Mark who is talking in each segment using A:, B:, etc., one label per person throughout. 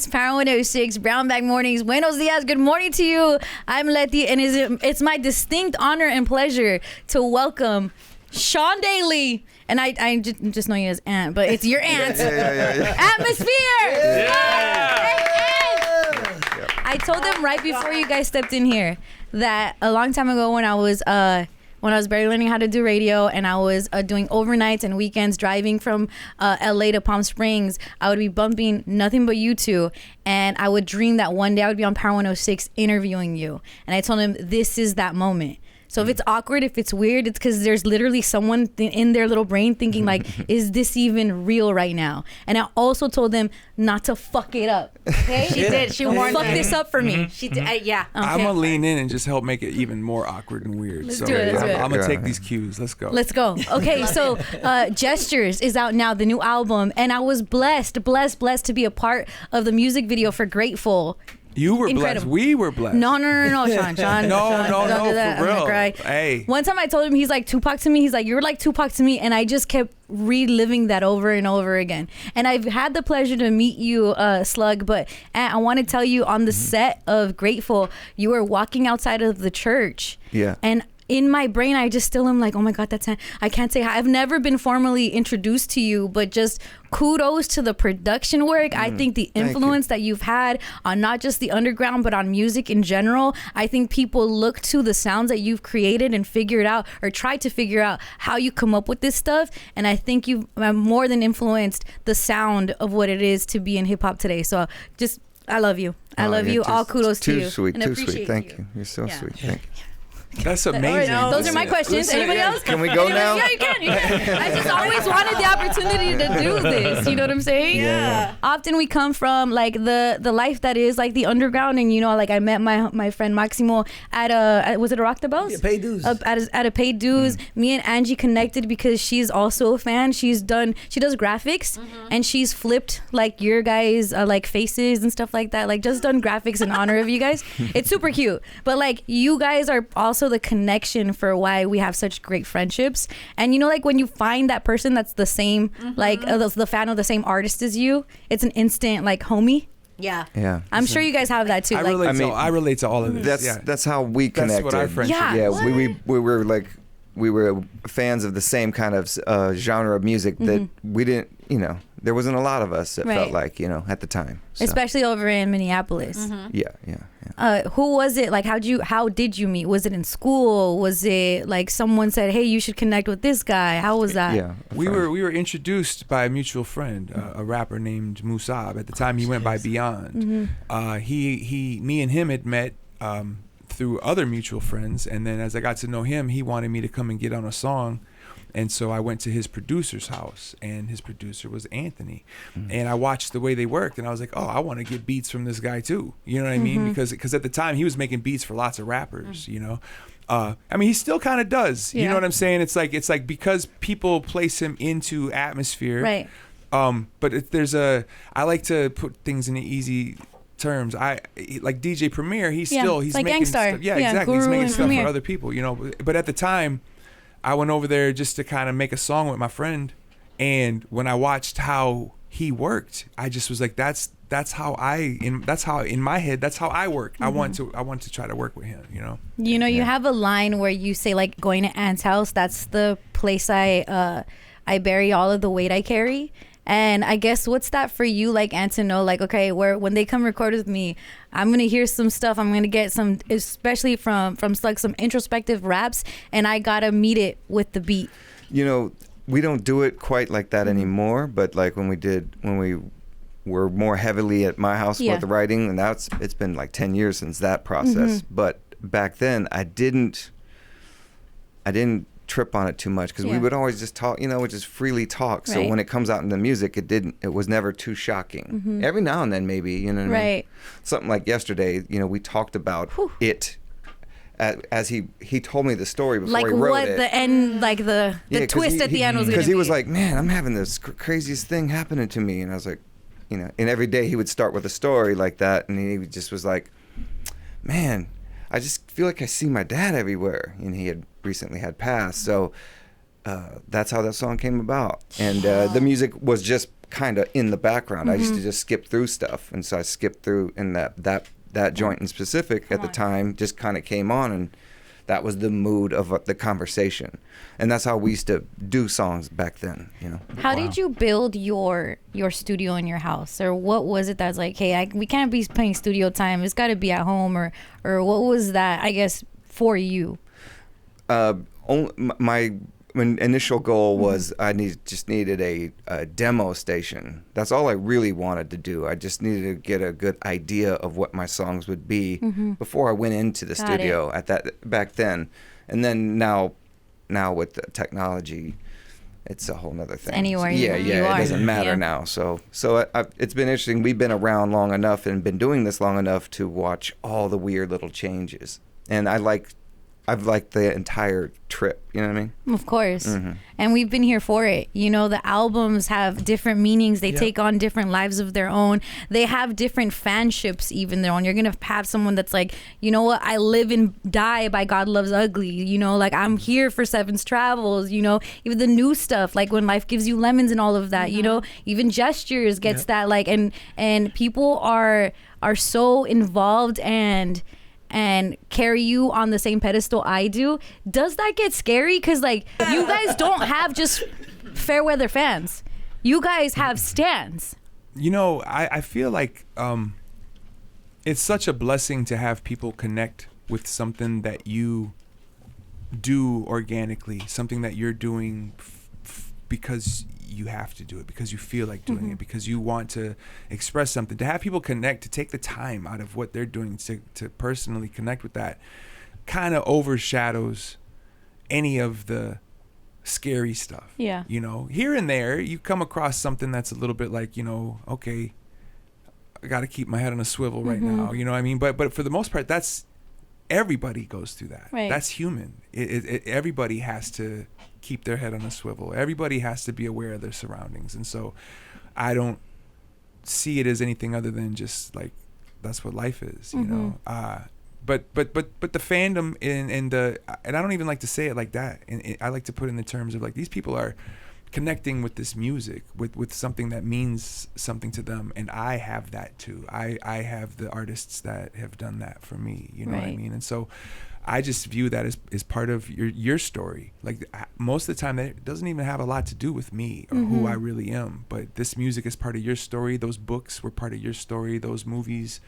A: It's Power 106, Brown Bag Mornings. Buenos dias. Good morning to you. I'm Letty, and it's my distinct honor and pleasure to welcome Sean Daly. And I just know you as Ant, but it's your aunt. Atmosphere. I told them right before you guys stepped in here that a long time ago when I was barely learning how to do radio and I was doing overnights and weekends driving from LA to Palm Springs, I would be bumping nothing but you two. And I would dream that one day I would be on Power 106 interviewing you. And I told him, this is that moment. So if it's awkward, if it's weird, it's because there's literally someone in their little brain thinking like, is this even real right now? And I also told them not to fuck it up. Okay?
B: She did. She warned
A: fuck this up for me.
B: She did. Yeah.
A: Okay.
C: I'm gonna lean in and just help make it even more awkward and weird.
A: Let's do it.
C: I'm gonna take these cues. Let's go.
A: Let's go. Okay, so Gestures is out now, the new album, and I was blessed to be a part of the music video for Grateful.
C: You were
A: Incredible.
C: blessed. We were blessed.
A: No, Sean.
C: No,
A: don't do that.
C: for
A: I'm
C: real.
A: gonna cry.
C: Hey.
A: One time I told him, he's like Tupac to me. He's like, you're like Tupac to me. And I just kept reliving that over and over again. And I've had the pleasure to meet you, Slug. But I want to tell you, on the set of Grateful, you were walking outside of the church.
D: Yeah.
A: And in my brain, I just still am like, oh my God, that's I can't say hi. I've never been formally introduced to you, but just kudos to the production work. I think the influence that you've had on not just the underground, but on music in general. I think people look to the sounds that you've created and figured out, or tried to figure out how you come up with this stuff. And I think you've more than influenced the sound of what it is to be in hip hop today. So just, I love you. I love you. All kudos to you.
D: Too sweet.
A: And
D: Too
A: appreciate
D: sweet. Thank you. You're so sweet. Thank you.
C: That's amazing.
A: Those are my questions. Anybody else?
D: Can we go now?
A: Yeah, you can. I just always wanted the opportunity to do this. You know what I'm saying?
D: Yeah.
A: Often we come from like the life that is like the underground, and like I met my friend Maximo at was it a Rock the Bells?
E: Yeah, paid dues.
A: At a paid dues. Me and Angie connected because she's also a fan. She does graphics, and she's flipped like your guys like faces and stuff like that. Like just done graphics in honor of you guys. It's super cute. But like you guys are also the connection for why we have such great friendships. And like when you find that person that's the same like the fan of the same artist as you, it's an instant like homie.
B: Yeah.
A: I'm sure you guys have that too.
C: I relate to all of this.
D: That's how we connected.
C: That's what our friendship
A: is.
D: We were like, we were fans of the same kind of genre of music that we didn't, there wasn't a lot of us, it felt like, at the time. So.
A: Especially over in Minneapolis.
D: Yeah.
A: Who was it? Like, how did you meet? Was it in school? Was it like someone said, hey, you should connect with this guy? How was that?
D: Yeah.
C: We were introduced by a mutual friend, a rapper named Musab. At the time, he went by Beyond. Me and him had met through other mutual friends, and then as I got to know him, he wanted me to come and get on a song. And so I went to his producer's house, and his producer was Anthony. And I watched the way they worked, and I was like, oh, I want to get beats from this guy too. You know what I mean? Because at the time he was making beats for lots of rappers, I mean, he still kind of does. You know what I'm saying? It's like because people place him into Atmosphere.
A: Right.
C: But I like to put things in easy terms. Like DJ Premier, he's
A: like
C: making
A: Gangstar.
C: stuff. Yeah, exactly. He's
A: Guru
C: making
A: and
C: stuff
A: Premier.
C: for other people, But at the time, I went over there just to kind of make a song with my friend, and when I watched how he worked, I just was like, that's how in my head, that's how I work. I want to try to work with him,
A: You have a line where you say like going to Ant's house, that's the place I bury all of the weight I carry. And I guess what's that for you, like Ant, to know, like, okay, when they come record with me, I'm gonna hear some stuff. I'm gonna get some, especially from Slug, some introspective raps, and I gotta meet it with the beat.
D: We don't do it quite like that anymore. But like when we were more heavily at my house with the writing, and it's been like 10 years since that process. But back then, I didn't trip on it too much because we would always just talk, we just freely talk. So when it comes out in the music, it was never too shocking. Every now and then maybe, you know what I mean? Something like yesterday, we talked about it as he told me the story before he wrote it.
A: Like what the end, like the twist at the end was going to be.
D: Because he was like, man, I'm having this craziest thing happening to me. And I was like, and every day he would start with a story like that. And he just was like, man, I just feel like I see my dad everywhere. And he had recently passed. So that's how that song came about. And the music was just kind of in the background. I used to just skip through stuff, and so I skipped through, and that joint in specific at the time just kind of came on, and that was the mood of the conversation, and that's how we used to do songs back then.
A: How did you build your studio in your house, or what was it that's like, hey, we can't be playing studio time, it's got to be at home, or what was that, I guess, for you?
D: My initial goal was I just needed a demo station. That's all I really wanted to do. I just needed to get a good idea of what my songs would be before I went into the studio back then. And then now with the technology, it's a whole nother thing.
A: It's anywhere
D: it doesn't matter now. So it's been interesting. We've been around long enough and been doing this long enough to watch all the weird little changes. And I've liked the entire trip, you know what I mean?
A: Of course. And we've been here for it. The albums have different meanings. They take on different lives of their own. They have different fanships even their own. You're going to have someone that's like, you know what, I live and die by God Loves Ugly. Like I'm here for Seven's Travels, even the new stuff, like When Life Gives You Lemons and all of that, even Gestures gets that, like, and people are so involved and carry you on the same pedestal I do. Does that get scary? Because, like, you guys don't have just fair weather fans. You guys have stans.
C: I feel like it's such a blessing to have people connect with something that you do organically, something that you're doing because you have to do it, because you feel like doing it, because you want to express something. To have people connect, to take the time out of what they're doing to personally connect with that, kind of overshadows any of the scary stuff.
A: Yeah.
C: Here and there you come across something that's a little bit like, okay, I got to keep my head on a swivel right now. You know what I mean? But for the most part, that's everybody goes through that.
A: Right.
C: That's human. Everybody has to keep their head on a swivel. Everybody has to be aware of their surroundings. And so I don't see it as anything other than just like, that's what life is, but the fandom and I don't even like to say it like that. And I like to put it in the terms of like, these people are connecting with this music, with something that means something to them. And I have that too. I have the artists that have done that for me, you know what I mean? And so I just view that as part of your story. Like most of the time, that doesn't even have a lot to do with me or who I really am. But this music is part of your story. Those books were part of your story. Those movies,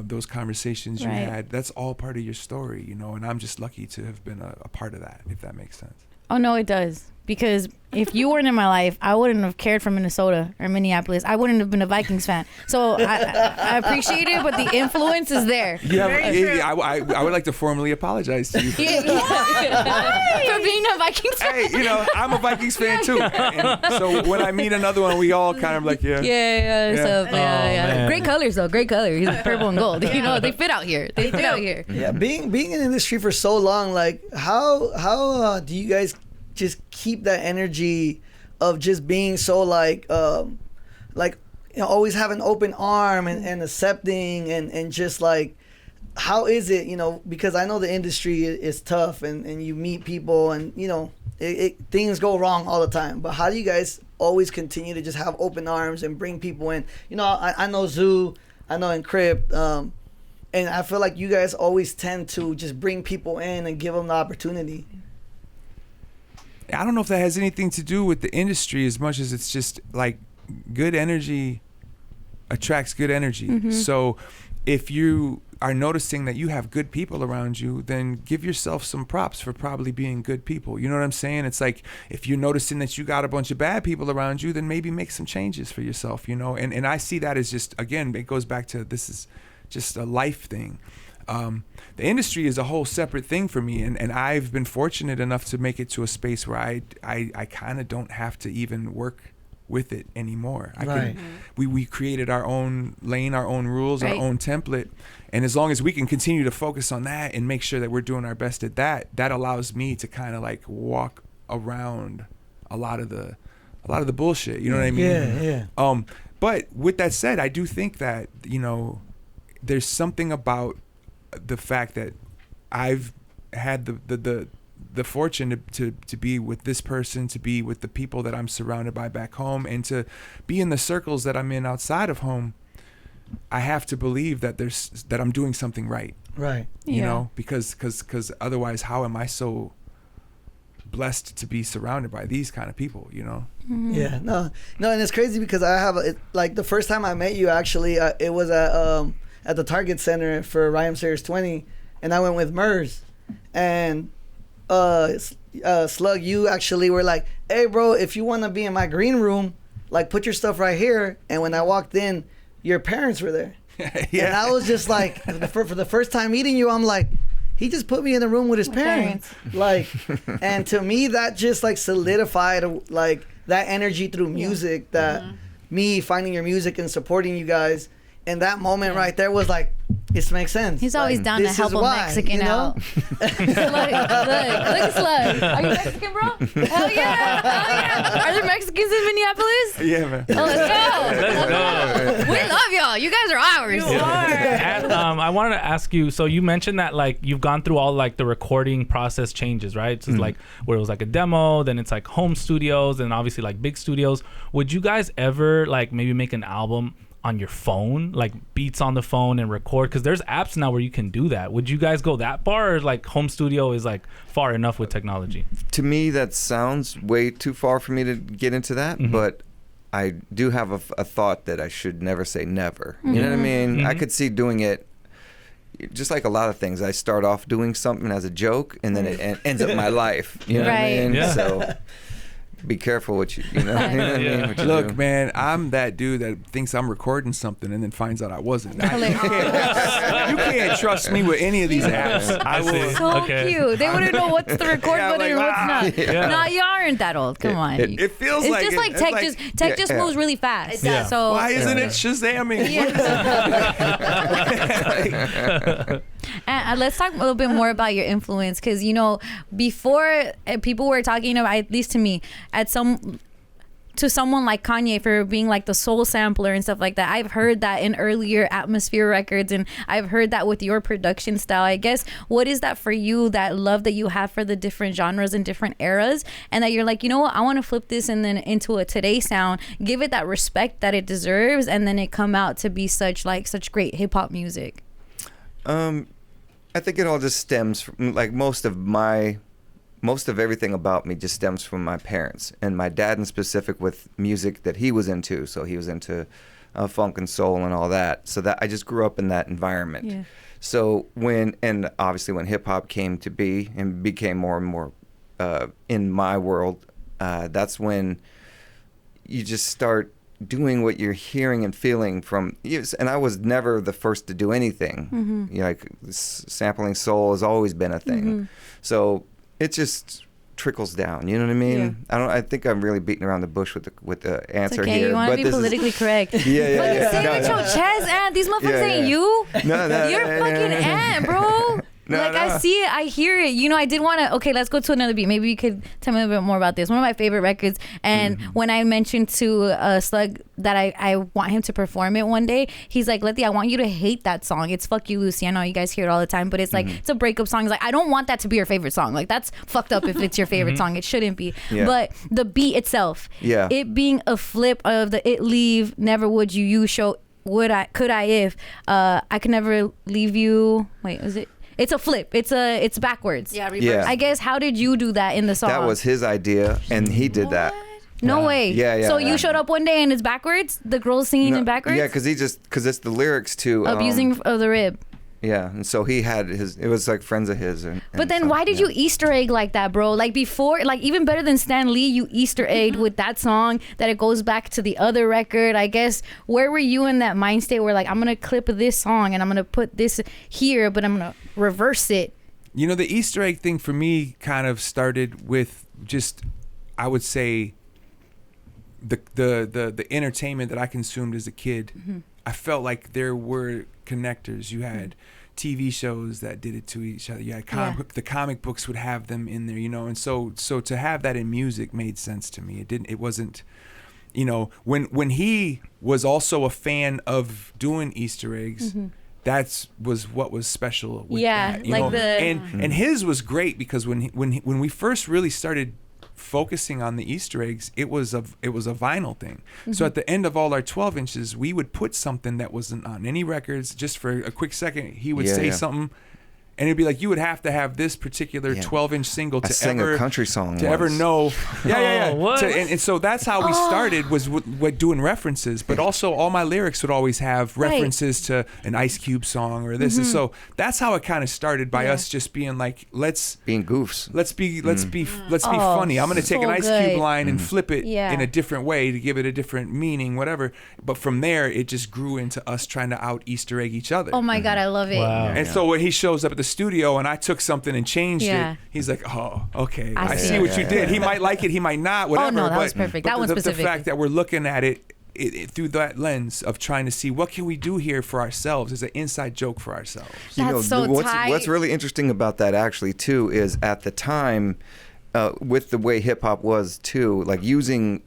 C: those conversations you had, that's all part of your story, And I'm just lucky to have been a part of that, if that makes sense.
A: Oh, no, it does. Because if you weren't in my life, I wouldn't have cared for Minnesota or Minneapolis. I wouldn't have been a Vikings fan. So I appreciate it, but the influence is there.
C: I would like to formally apologize to you for
A: being a Vikings fan.
C: Hey, I'm a Vikings fan too. And so when I meet another one, we all kind of like,
A: yeah. Great colors though. Great colors. Purple and gold. They fit out here.
B: Yeah, being in the industry for so long, like how do you guys just keep that energy of just being so always have an open arm and accepting and just like, how is it, because I know the industry is tough and you meet people and things go wrong all the time, but how do you guys always continue to just have open arms and bring people in? I know Zoo, I know Encrypt, and I feel like you guys always tend to just bring people in and give them the opportunity.
C: I don't know if that has anything to do with the industry as much as it's just like good energy attracts good energy. So if you are noticing that you have good people around you, then give yourself some props for probably being good people. You know what I'm saying? It's like if you're noticing that you got a bunch of bad people around you, then maybe make some changes for yourself, and I see that as just, again, it goes back to this is just a life thing. The industry is a whole separate thing for me, and I've been fortunate enough to make it to a space where I kind of don't have to even work with it anymore. We created our own lane, our own rules, our own template, and as long as we can continue to focus on that and make sure that we're doing our best at that allows me to kind of like walk around a lot of the bullshit. You know what I mean?
B: Yeah.
C: But with that said, I do think that there's something about the fact that I've had the the fortune to be with this person, to be with the people that I'm surrounded by back home, and to be in the circles that I'm in outside of home, I have to believe that I'm doing something right.
B: Right.
C: You know, because otherwise, how am I so blessed to be surrounded by these kind of people, you know?
B: Yeah, no, and it's crazy because I have like the first time I met you, actually, it was at the Target Center for Rhyme Series 20, and I went with Murs, and Slug, you actually were like, hey bro, if you want to be in my green room, like put your stuff right here. And when I walked in, your parents were there. Yeah. And I was just like, for the first time meeting you, I'm like, he just put me in the room with his parents. Like, and to me, that just like solidified like that energy through music, that me finding your music and supporting you guys. And that moment right there was like, this makes sense.
A: He's always
B: like,
A: down to help a Mexican out. Look at Slug. Are you Mexican, bro? Hell yeah. Are there Mexicans in Minneapolis?
C: Yeah, man.
A: Oh, let's go. We love y'all. You guys are ours.
E: You are. And I wanted to ask you, so you mentioned that like you've gone through all like the recording process changes, right? So it's like where it was like a demo, then it's like home studios, and obviously like big studios. Would you guys ever like maybe make an album on your phone, like beats on the phone and record? Because there's apps now where you can do that. Would you guys go that far, or like home studio is like far enough with technology?
D: To me, that sounds way too far for me to get into that, but I do have a thought that I should never say never. You know what I mean? I could see doing it just like a lot of things. I start off doing something as a joke, and then it ends up my life. You know what I mean?
E: Yeah.
D: So be careful what you know what I mean? What you
C: Look,
D: do.
C: man, I'm that dude that thinks I'm recording something and then finds out I wasn't. You can't trust me with any of these apps. I will.
A: So cute. They wouldn't know what's the record button and what's not.
D: Yeah.
A: No, you aren't that old. Come on.
C: It feels
A: it's
C: like
A: just like tech just moves really fast.
E: Yeah.
A: So
C: why isn't it Shazamming?
A: And let's talk a little bit more about your influence, because you know, before people were talking about, at least to me, to someone like Kanye for being like the soul sampler and stuff like that. I've heard that in earlier Atmosphere records, and I've heard that with your production style. I guess, what is that for you, that love that you have for the different genres and different eras, and that you're like, you know what, I want to flip this and then into a today sound, give it that respect that it deserves, and then it come out to be such great hip hop music?
D: I think it all just stems from, like, most of everything about me just stems from my parents, and my dad in specific, with music that he was into. So he was into funk and soul and all that. So that I just grew up in that environment. Yeah. So and obviously when hip hop came to be and became more and more in my world, that's when you just start doing what you're hearing and feeling from. And I was never the first to do anything. You know, like sampling soul has always been a thing. So it just trickles down. You know what I mean? Yeah. I think I'm really beating around the bush with the answer
A: it's okay,
D: here.
A: You want to be politically correct.
D: Yeah.
A: But you say with your chest, and these motherfuckers ain't you.
D: No,
A: you're fucking ant, bro. I see it, I hear it. You know, I did want to. Okay, let's go to another beat. Maybe you could tell me a bit more about this. One of my favorite records. And when I mentioned to Slug that I want him to perform it one day, he's like, Letty, I want you to hate that song. It's Fuck You, Lucy. I know you guys hear it all the time, but it's like, it's a breakup song. He's like, I don't want that to be your favorite song. Like, that's fucked up if it's your favorite song. It shouldn't be. Yeah. But the beat itself, it being a flip of the It Leave, Never Would You show, could I if I could never leave you. Wait, was it? It's a flip. It's backwards. Yeah, reverse. Yeah. I guess, how did you do that in the song?
D: That was his idea, and he did that.
A: No way.
D: Yeah.
A: So you showed up one day and it's backwards? The girl's singing in backwards?
D: Yeah, because it's the lyrics to
A: Abusing of the Rib.
D: Yeah, and so he had it was like friends of his.
A: But then why did you Easter egg like that, bro? Like before, like even better than Stan Lee, you Easter egged with that song that it goes back to the other record. I guess, where were you in that mind state where like, I'm going to clip this song and I'm going to put this here, but I'm going to reverse it?
C: You know, the Easter egg thing for me kind of started with just, I would say, the entertainment that I consumed as a kid. I felt like there were connectors. You had TV shows that did it to each other. You had the comic books would have them in there, you know. And so to have that in music made sense to me. It wasn't, you know, when he was also a fan of doing Easter eggs, that's was what was special with
A: Yeah,
C: that, you
A: like
C: know?
A: the-
C: and his was great because when we first really started focusing on the Easter eggs, it was a vinyl thing. So at the end of all our 12 inches, we would put something that wasn't on any records. Just for a quick second, he would say something, and it'd be like you would have to have this particular 12-inch single to ever
D: a country song
C: to ever know.
E: What?
C: And so that's how we started, was with doing references, but also all my lyrics would always have references to an Ice Cube song or this. And so that's how it kind of started, by us just being like,
D: being goofs.
C: let's be funny. I'm going to take an Ice Cube line and flip it
A: Yeah.
C: in a different way to give it a different meaning, whatever. But from there, it just grew into us trying to out Easter egg each other.
A: Oh my God, I love it.
E: Wow.
C: And so when he shows up at the studio and I took something and changed
A: Yeah.
C: it, he's like, oh, okay,
A: I
C: I
A: see
C: see
A: it.
C: what you did. He might like it, he might not, whatever.
A: no, that
C: but,
A: was perfect.
C: but
A: That one
C: the
A: specifically.
C: fact that we're looking at it through that lens of trying to see what can we do here for ourselves as an inside joke for ourselves.
A: That's so tight.
D: What's really interesting about that actually too is at the time, with the way hip hop was too, like using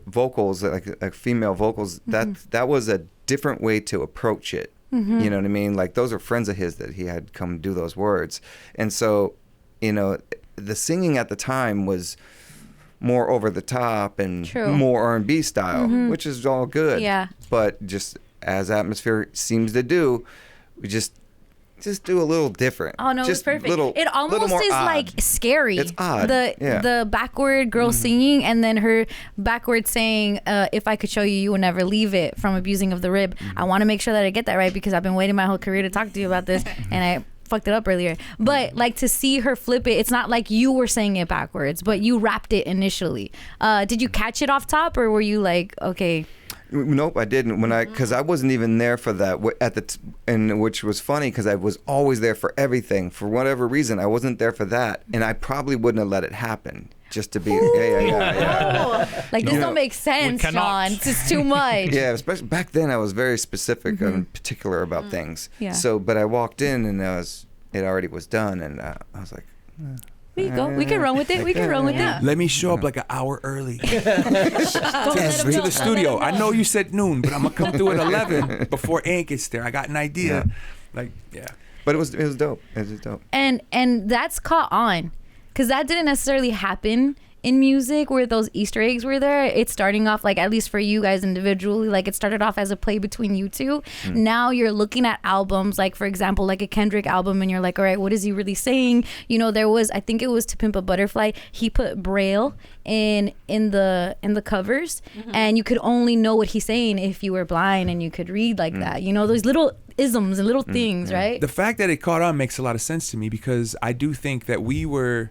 D: vocals, like female vocals, that was a different way to approach it. You know what I mean? Like those are friends of his that he had come do those words, and so, you know, the singing at the time was more over the top and more R&B style, which is all good.
A: Yeah.
D: But just as Atmosphere seems to do, we just do a little different.
A: Oh no,
D: just
A: it's perfect.
D: Little,
A: it almost
D: more
A: is
D: odd.
A: like scary.
D: It's odd.
A: The backward girl singing, and then her backward saying, "If I could show you, you would never leave it." From Abusing of the Rib. I want to make sure that I get that right because I've been waiting my whole career to talk to you about this, and I fucked it up earlier. But like to see her flip it, it's not like you were saying it backwards, but you rapped it initially. Did you catch it off top, or were you like, okay?
D: Nope, I didn't. Because I wasn't even there for that and which was funny because I was always there for everything. For whatever reason, I wasn't there for that, and I probably wouldn't have let it happen just to be.
A: Like this don't make sense, Sean. It's just too much.
D: Yeah, especially back then, I was very specific and particular about things.
A: Yeah.
D: So, but I walked in and it already was done, and I was like.
A: There you go. We can run with it. We can run with it.
C: Let me show up like an hour early to the studio. I know you said noon, but I'm gonna come through at 11 before Ant gets there. I got an idea. But
D: it was dope. It was dope.
A: And that's caught on, because that didn't necessarily happen in music where those Easter eggs were there. It's starting off, like, at least for you guys individually, like it started off as a play between you two. Now you're looking at albums, like for example, like a Kendrick album, and you're like, all right, what is he really saying? You know, there was, I think it was To Pimp a Butterfly, he put Braille in the covers, and you could only know what he's saying if you were blind and you could read like that. You know, those little isms and little things, right?
C: the fact that it caught on makes a lot of sense to me, because I do think that we were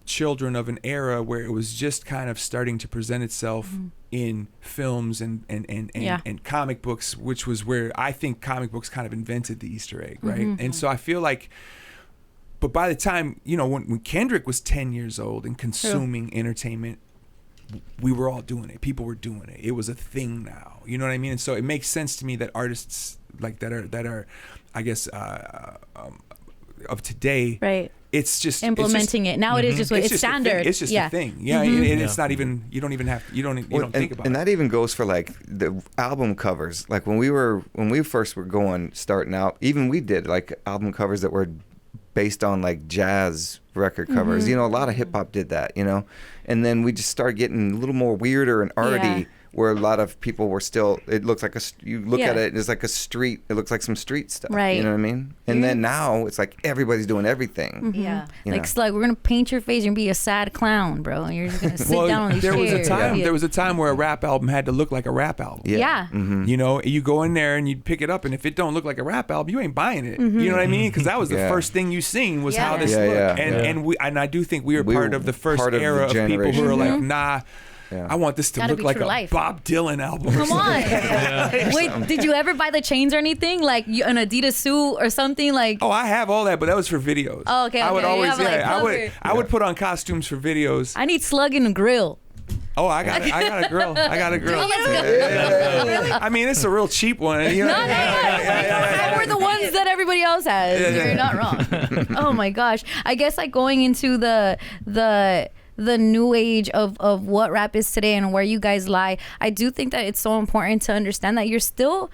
C: children of an era where it was just kind of starting to present itself in films and comic books, which was where I think comic books kind of invented the Easter egg, right? And so I feel like, but by the time, you know, when Kendrick was 10 years old and consuming entertainment, we were all doing it. People were doing it. It was a thing now. You know what I mean? And so it makes sense to me that artists like that are I guess of today,
A: right?
C: It's just
A: implementing it now. It is just what it's standard.
C: It's just a thing. It's not even. You don't even have. You don't think about it.
D: And that even goes for like the album covers. Like when we first were starting out, even we did like album covers that were based on like jazz record covers. You know, a lot of hip hop did that. You know, and then we just started getting a little more weirder and arty. Where a lot of people were still, it looks like you look at it, it's like a street, it looks like some street stuff.
A: Right.
D: You know what I mean? And then now it's like everybody's doing everything.
A: Yeah.
D: You
A: like
D: know?
A: Slug, we're going to paint your face and be a sad clown, bro. And you're just going to sit down on these chairs.
C: There was a time where a rap album had to look like a rap album.
A: Yeah.
C: You know, you go in there and you pick it up, and if it don't look like a rap album, you ain't buying it. You know what I mean? Because that was the first thing you seen was how this looked. And I do think we were part of the first era of people who were like, nah, I want this to look like a Bob Dylan album.
A: Come on. Wait, did you ever buy the chains or anything? Like an Adidas suit or something? Like?
C: Oh, I have all that, but that was for videos.
A: Oh, okay.
C: I would always, I would put on costumes for videos.
A: I need Slug in a grill.
C: Oh, I got a grill. I mean, it's a real cheap one. You know?
A: I wear the ones that everybody else has. You're not wrong. Oh my gosh. I guess like going into the the new age of what rap is today and where you guys lie, I do think that it's so important to understand that you're still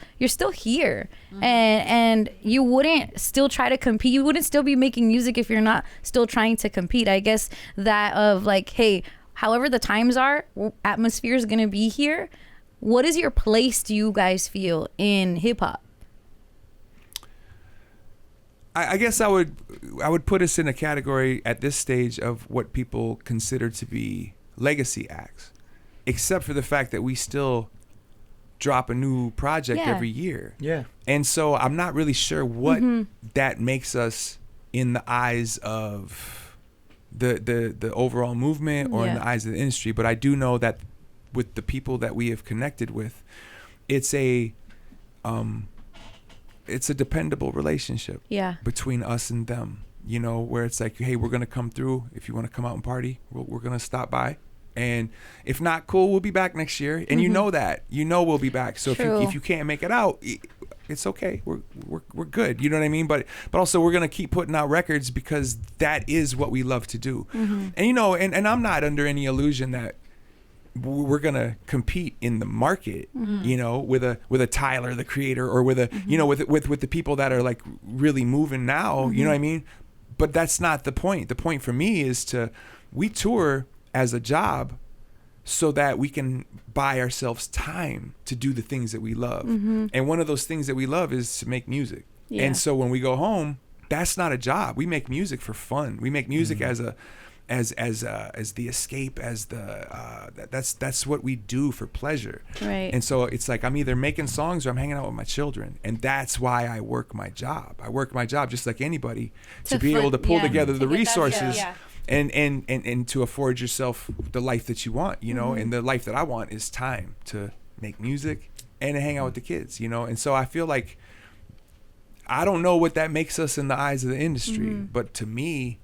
A: here, and you wouldn't still try to compete. You wouldn't still be making music if you're not still trying to compete. I guess that of like, hey, however the times are, atmosphere is gonna be here. What is your place, do you guys feel, in hip hop?
C: I guess I would put us in a category at this stage of what people consider to be legacy acts, except for the fact that we still drop a new project every year.
B: Yeah.
C: And so I'm not really sure what that makes us in the eyes of the overall movement or in the eyes of the industry. But I do know that with the people that we have connected with, it's a dependable relationship between us and them, you know, where it's like, hey, we're going to come through. If you want to come out and party, we're going to stop by. And if not, cool, we'll be back next year. And you know that. You know we'll be back. So if you can't make it out, it's okay. We're good. You know what I mean? But also we're going to keep putting out records because that is what we love to do. And, you know, and I'm not under any illusion that we're gonna compete in the market, you know, with a Tyler, the Creator, or with a you know, with the people that are like really moving now. You know what I mean? But that's not the point. The point for me is we tour as a job so that we can buy ourselves time to do the things that we love. And one of those things that we love is to make music. And so when we go home, that's not a job. We make music for fun. We make music as the escape, as that's what we do for pleasure.
A: Right.
C: And so it's like I'm either making songs or I'm hanging out with my children, and that's why I work my job. I work my job just like anybody to be able to pull together the resources and to afford yourself the life that you want, you know. And the life that I want is time to make music and to hang out with the kids, you know. And so I feel like I don't know what that makes us in the eyes of the industry, but to me,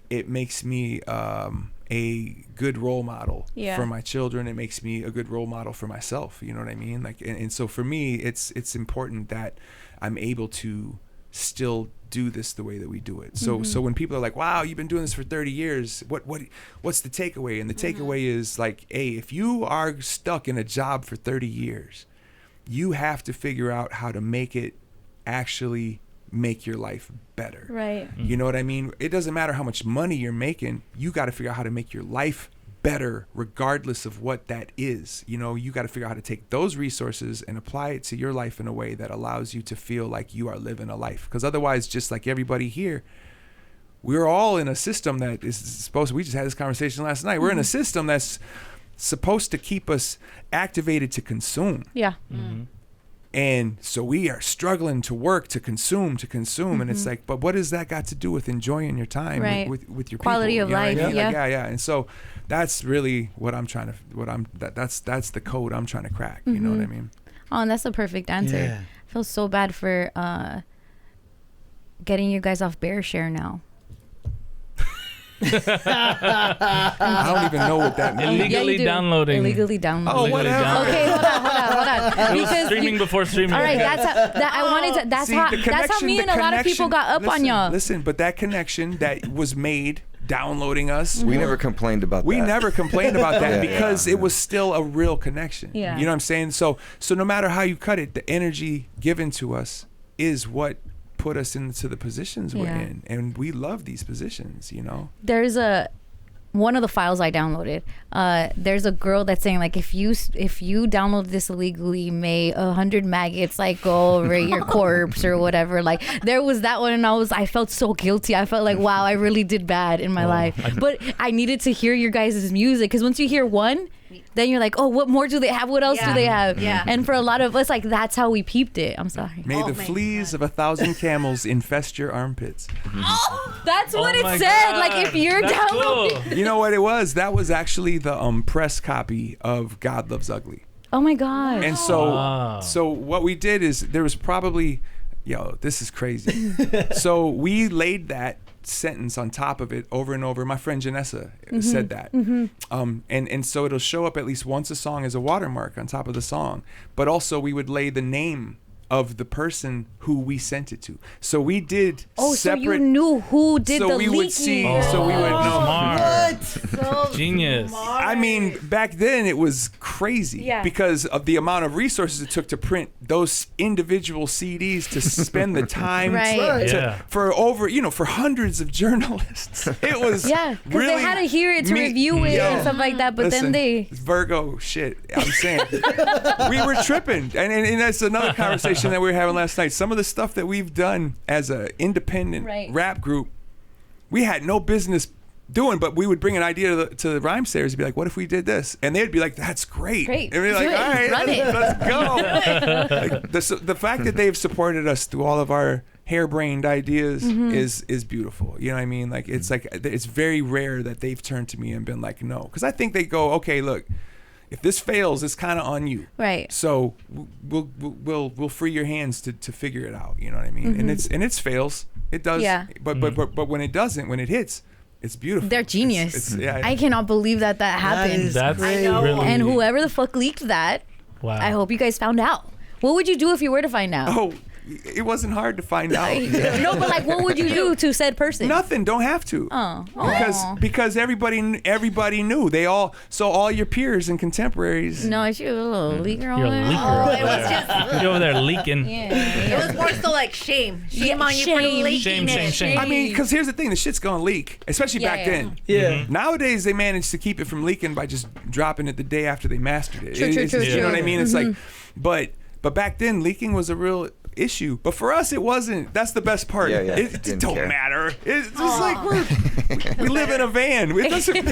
C: it makes me a good role model for my children. It makes me a good role model for myself. You know what I mean? Like, and so for me, it's important that I'm able to still do this the way that we do it. So when people are like, "Wow, you've been doing this for 30 years. What's the takeaway?" And the takeaway is like, "Hey, if you are stuck in a job for 30 years, you have to figure out how to make it actually make your life better."
A: Right.
C: You know what I mean? It doesn't matter how much money you're making. You got to figure out how to make your life better regardless of what that is. You know, you got to figure out how to take those resources and apply it to your life in a way that allows you to feel like you are living a life. Because otherwise, just like everybody here, we're all in a system that is supposed to, we just had this conversation last night. We're in a system that's supposed to keep us activated to consume.
A: Yeah.
C: And so we are struggling to work, to consume. And it's like, but what has that got to do with enjoying your time with your
A: quality
C: people?
A: of
C: You know
A: life?
C: what I mean? Yeah. And so that's really what I'm trying to, that's the code I'm trying to crack. You know what I mean?
A: Oh, and that's a perfect answer.
B: Yeah.
A: I feel so bad for getting you guys off Bear Share now.
C: I don't even know what that means.
E: Illegally downloading.
A: Illegally downloading.
C: Oh, whatever.
A: Okay, hold on.
E: It was streaming before streaming.
A: All right, that's how me and a lot of people got up on y'all.
C: Listen, but that connection that was made downloading us.
D: We never complained about that.
C: We never complained about that because it was still a real connection.
A: Yeah.
C: You know what I'm saying? So no matter how you cut it, the energy given to us is what put us into the positions we're in, and we love these positions, you know.
A: There's one of the files I downloaded, there's a girl that's saying like, if you download this illegally, may 100 maggots like go over your corpse or whatever. Like there was that one, and I felt so guilty. I felt like, wow, I really did bad in my life. But I needed to hear your guys' music, because once you hear one, then you're like, oh, what more do they have? What else do they have? Yeah. And for a lot of us, like, that's how we peeped it. I'm sorry.
C: May the fleas of 1,000 camels infest your armpits.
A: Oh, that's what it said. God. Like, if you're downloading.
C: Cool. You know what it was? That was actually the press copy of God Loves Ugly.
A: Oh my God.
C: And so what we did is there was probably, this is crazy. So we laid that sentence on top of it over and over. My friend Janessa said that. And so it'll show up at least once a song as a watermark on top of the song. But also we would lay the name of the person who we sent it to. So we did
A: so
C: separate.
A: you knew who did the
C: we
A: leaking.
C: would see. So we would know.
E: Smart.
B: So
E: Genius.
C: I mean, back then it was crazy because of the amount of resources it took to print those individual CDs, to spend the time for over, for hundreds of journalists. It was
A: because
C: really
A: they had to hear it to review it and stuff like that. But
C: listen,
A: then they
C: Virgo shit. I'm saying we were tripping, and that's another conversation that we were having last night. Some of the stuff that we've done as an independent rap group, we had no business doing, but we would bring an idea to the Rhymesayers and be like, what if we did this? And they'd be like, that's great. And we'd be like, all right, let's go. Like, the fact that they've supported us through all of our harebrained ideas is beautiful. You know what I mean? Like, it's like, it's very rare that they've turned to me and been like, no. Because I think they go, okay, look, if this fails, it's kind of on you.
A: Right.
C: So we'll free your hands to figure it out. You know what I mean? And it's fails. It does.
A: Yeah.
C: But when it doesn't, when it hits, it's beautiful.
A: They're genius.
C: It's
A: I cannot believe that happened.
E: That's
B: great.
E: really.
A: And whoever the fuck leaked that, I hope you guys found out. What would you do if you were to find out?
C: Oh, it wasn't hard to find out.
A: No, but like, what would you do to said person?
C: Nothing. Don't have to. Because everybody knew. So all your peers and contemporaries.
A: No, it's you, a little leaker
E: You're
A: over
E: a
A: there.
E: leaker.
F: It was just.
E: You're over there leaking.
F: It was more so like shame on you for
A: Shame.
F: leaking it.
E: Shame.
C: I mean, because here's the thing: the shit's gonna leak, especially back then.
B: Yeah.
C: Nowadays, they managed to keep it from leaking by just dropping it the day after they mastered it.
A: True.
C: You know what I mean? It's like, but back then, leaking was a real issue. But for us, it wasn't. That's the best part. It don't matter. It's just like we live in a van. It doesn't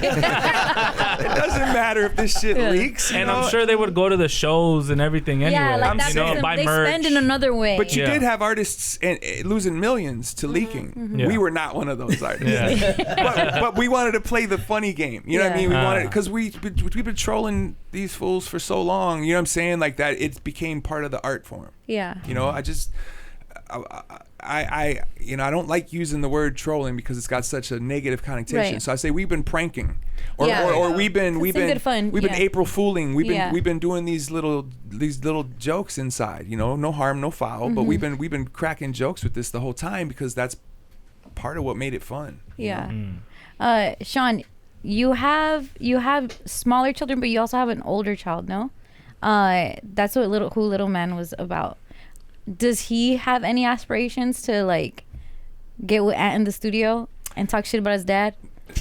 C: matter if this shit leaks.
E: And I'm sure they would go to the shows and everything anyway.
A: Yeah, like that's
E: buy
A: they
E: merch.
A: spend in another way.
C: But you did have artists losing millions to leaking. We were not one of those artists. But we wanted to play the funny game. You know what I mean? We wanted, because we've been trolling these fools for so long. You know what I'm saying? Like that, it became part of the art form.
A: Yeah.
C: You know, I don't like using the word trolling because it's got such a negative connotation.
A: Right.
C: So I say we've been pranking, or we've been April fooling. We've been doing these little jokes inside. You know, no harm, no foul. But we've been cracking jokes with this the whole time because that's part of what made it fun.
A: Yeah. Sean, you have smaller children, but you also have an older child, no? That's what Little Man was about. Does he have any aspirations to like get with Ant in the studio and talk shit about his dad?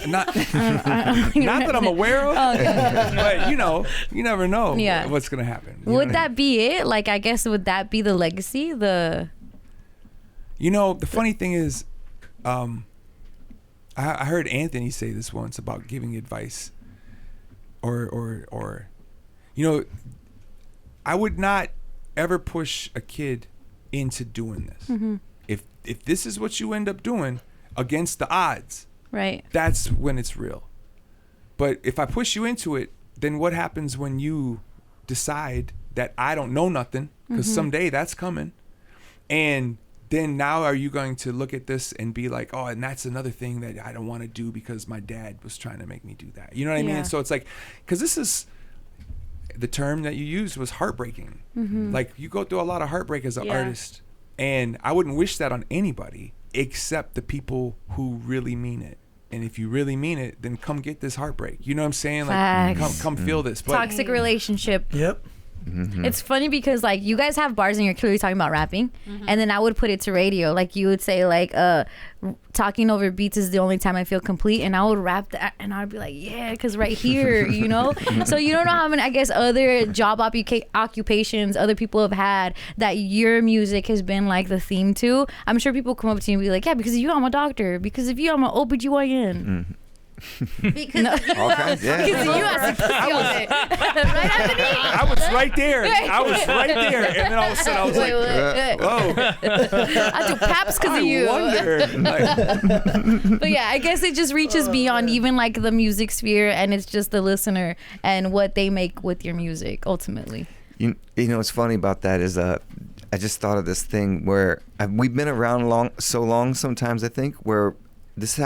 C: Not that I'm aware of. Okay. But you never know what's gonna happen.
A: Would that be it? Like, I guess, would that be the legacy? The
C: funny thing is, I heard Anthony say this once about giving advice, or I would not ever push a kid into doing this. If this is what you end up doing against the odds,
A: right,
C: that's when it's real. But if I push you into it, then what happens when you decide that I don't know nothing, because someday that's coming, and then now are you going to look at this and be like, oh, and that's another thing that I don't want to do because my dad was trying to make me do that. You know what I mean? And so it's like, because this is, the term that you used was heartbreaking. Like, you go through a lot of heartbreak as an artist, and I wouldn't wish that on anybody except the people who really mean it. And if you really mean it, then come get this heartbreak. You know what I'm saying? Like, come feel this. But,
A: toxic relationship.
B: Yep.
A: It's funny because like you guys have bars and you're clearly talking about rapping, and then I would put it to radio. Like you would say like talking over beats is the only time I feel complete, and I would rap that and I'd be like, yeah, because right here, you know. So you don't know how many, I guess, other job occupations other people have had that your music has been like the theme to. I'm sure people come up to you and be like, yeah, because of you I'm a doctor, because of you I'm an OBGYN.
F: Because
D: all kinds,
A: because of you I right, Anthony?
C: I was right there. And then all of a sudden I was whoa.
A: I do paps because of you. But yeah, I guess it just reaches beyond even like the music sphere, and it's just the listener and what they make with your music ultimately.
D: You know what's funny about that is I just thought of this thing where we've been around so long sometimes, I think, where this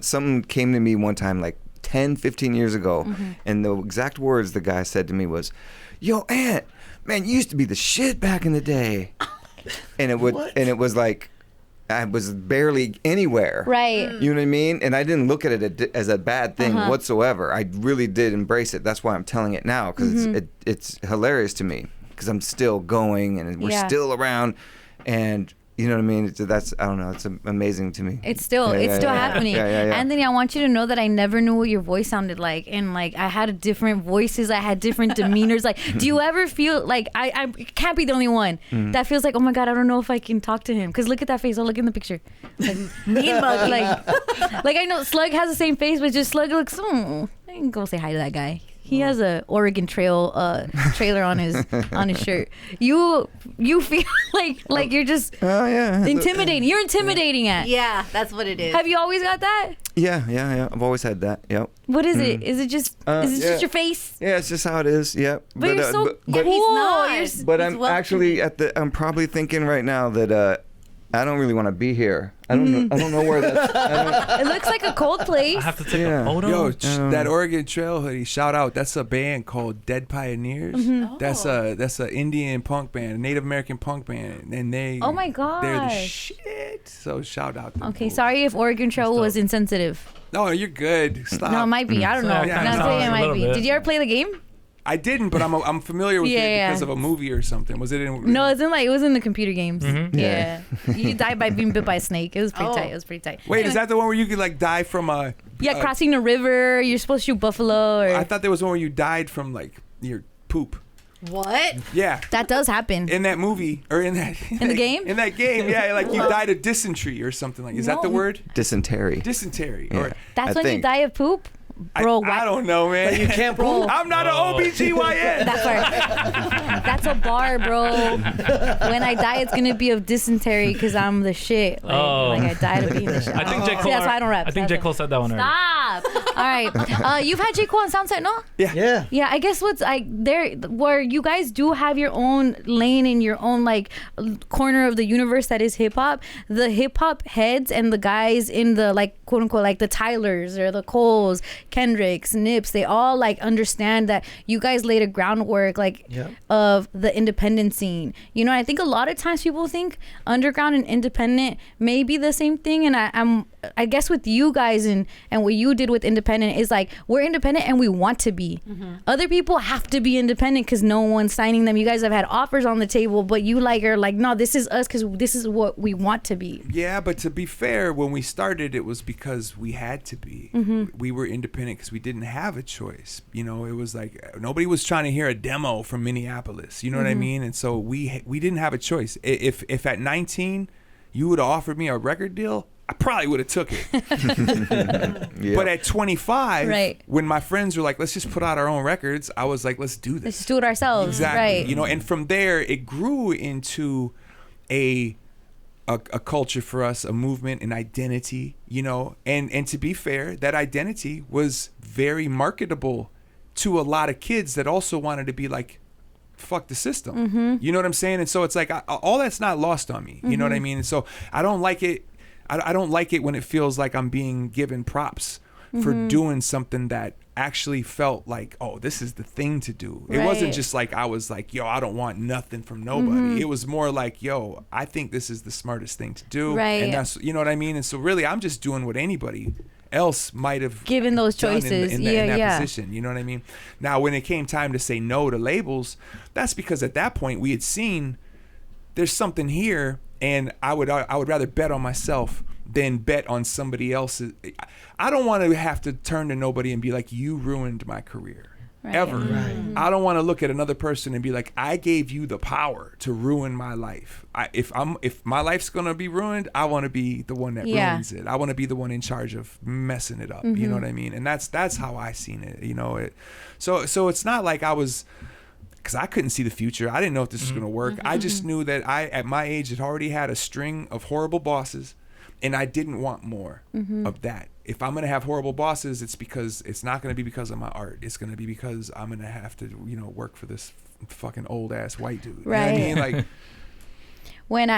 D: someone came to me one time like 10, 15 years ago, and the exact words the guy said to me was, yo, Ant, man, you used to be the shit back in the day. And it was like, I was barely anywhere.
A: Right.
D: You know what I mean? And I didn't look at it as a bad thing whatsoever. I really did embrace it. That's why I'm telling it now, because it's hilarious to me, because I'm still going and we're still around, and you know what I mean? That's, I don't know, it's amazing to me.
A: It's still happening. Anthony, I want you to know that I never knew what your voice sounded like, and like I had different voices, I had different demeanors. Like, do you ever feel like I can't be the only one that feels like, oh my God, I don't know if I can talk to him? Because look at that face. Oh, look in the picture. Like, mean mug. Like I know Slug has the same face, but just Slug looks. I can go say hi to that guy. He has a Oregon Trail trailer on his shirt. You feel like you're just intimidating. You're intimidating at.
F: Yeah, that's what it is.
A: Have you always got that?
D: Yeah. I've always had that. Yep.
A: What is it? Is it just just your face?
D: Yeah, it's just how it is. Yep.
A: But you're so
F: but
A: cool.
F: he's
D: but I'm actually I'm probably thinking right now that I don't really want to be here. I don't know where that's.
A: It looks like a cold place.
E: I have to take a photo.
C: Yo, that Oregon Trail hoodie, shout out. That's a band called Dead Pioneers. That's a Indian punk band, a Native American punk band, and they.
A: Oh my God.
C: They're the shit. So shout out. To
A: Okay,
C: them.
A: sorry if Oregon Trail was insensitive.
C: No, you're good. Stop.
A: No, it might be. I don't know.
E: Yeah,
A: I'm not saying it might be.
E: bit.
A: Did you ever play the game?
C: I didn't, but I'm familiar with it because of a movie or something. Was it in?
A: No, it was in the computer games. Yeah. You died by being bit by a snake. It was pretty tight.
C: Wait, is that the one where you could like die from a?
A: Yeah, crossing the river. You're supposed to shoot buffalo.
C: I thought there was one where you died from like your poop.
F: What?
C: Yeah.
A: That does happen.
C: In that movie or in that
A: In the game?
C: In that game, yeah, like you died of dysentery or something like. Is that the word?
D: Dysentery.
C: Dysentery.
D: Yeah.
C: Or
A: That's when you die of poop? Bro,
C: I don't know, man.
B: You can't poop.
C: I'm not an OBGYN.
A: That's a bar, bro. When I die, it's gonna be of dysentery because I'm the shit. Like I died of being the shit.
E: I think J. Cole.
A: That's why I don't rap.
E: I think J. Cole said that one already.
A: Stop. All right. You've had J. Cole on Soundset, no?
B: Yeah.
A: Yeah, I guess what's like there where you guys do have your own lane in your own like corner of the universe that is hip hop. The hip hop heads and the guys in the like quote unquote like the Tylers or the Coles, Kendricks, Nips, they all like understand that you guys laid a groundwork like of the independent scene. You know, I think a lot of times people think underground and independent may be the same thing, and I guess with you guys and what you did with independent is like we're independent and we want to be. Other people have to be independent because no one's signing them. You guys have had offers on the table, but you like are like, no, this is us because this is what we want to be.
C: Yeah, but to be fair, when we started, it was because we had to be. We were independent because we didn't have a choice. You know, it was like nobody was trying to hear a demo from Minneapolis. You know what I mean? And so we didn't have a choice. If at 19 you would have offered me a record deal, I probably would have took it. But at 25, when my friends were like, let's just put out our own records, I was like, let's do this.
A: Let's just do it ourselves.
C: Exactly.
A: Right.
C: You know, and from there, it grew into a culture for us, a movement, an identity, you know. And to be fair, that identity was very marketable to a lot of kids that also wanted to be like, fuck the system. You know what I'm saying? And so it's like, all that's not lost on me. You know what I mean? And so I don't like it. I don't like it when it feels like I'm being given props for doing something that actually felt like, oh, this is the thing to do. It wasn't just like I was like, yo, I don't want nothing from nobody. It was more like, yo, I think this is the smartest thing to do. And that's, you know what I mean? And so really, I'm just doing what anybody else might have
A: given those choices
C: in that position. You know what I mean? Now, when it came time to say no to labels, that's because at that point we had seen there's something here. And I would rather bet on myself than bet on somebody else's. I don't want to have to turn to nobody and be like, you ruined my career. Ever. I don't want to look at another person and be like, I gave you the power to ruin my life. If my life's gonna be ruined, I want to be the one that ruins it. I want to be the one in charge of messing it up. You know what I mean? And that's how I seen it. You know it. So it's not like I was. Because I couldn't see the future. I didn't know if this was going to work. I just knew that I, at my age, had already had a string of horrible bosses, and I didn't want more of that. If I'm going to have horrible bosses, it's because it's not going to be because of my art. It's going to be because I'm going to have to, you know, work for this fucking old ass white dude.
A: Right.
C: You know what I mean? Like
A: when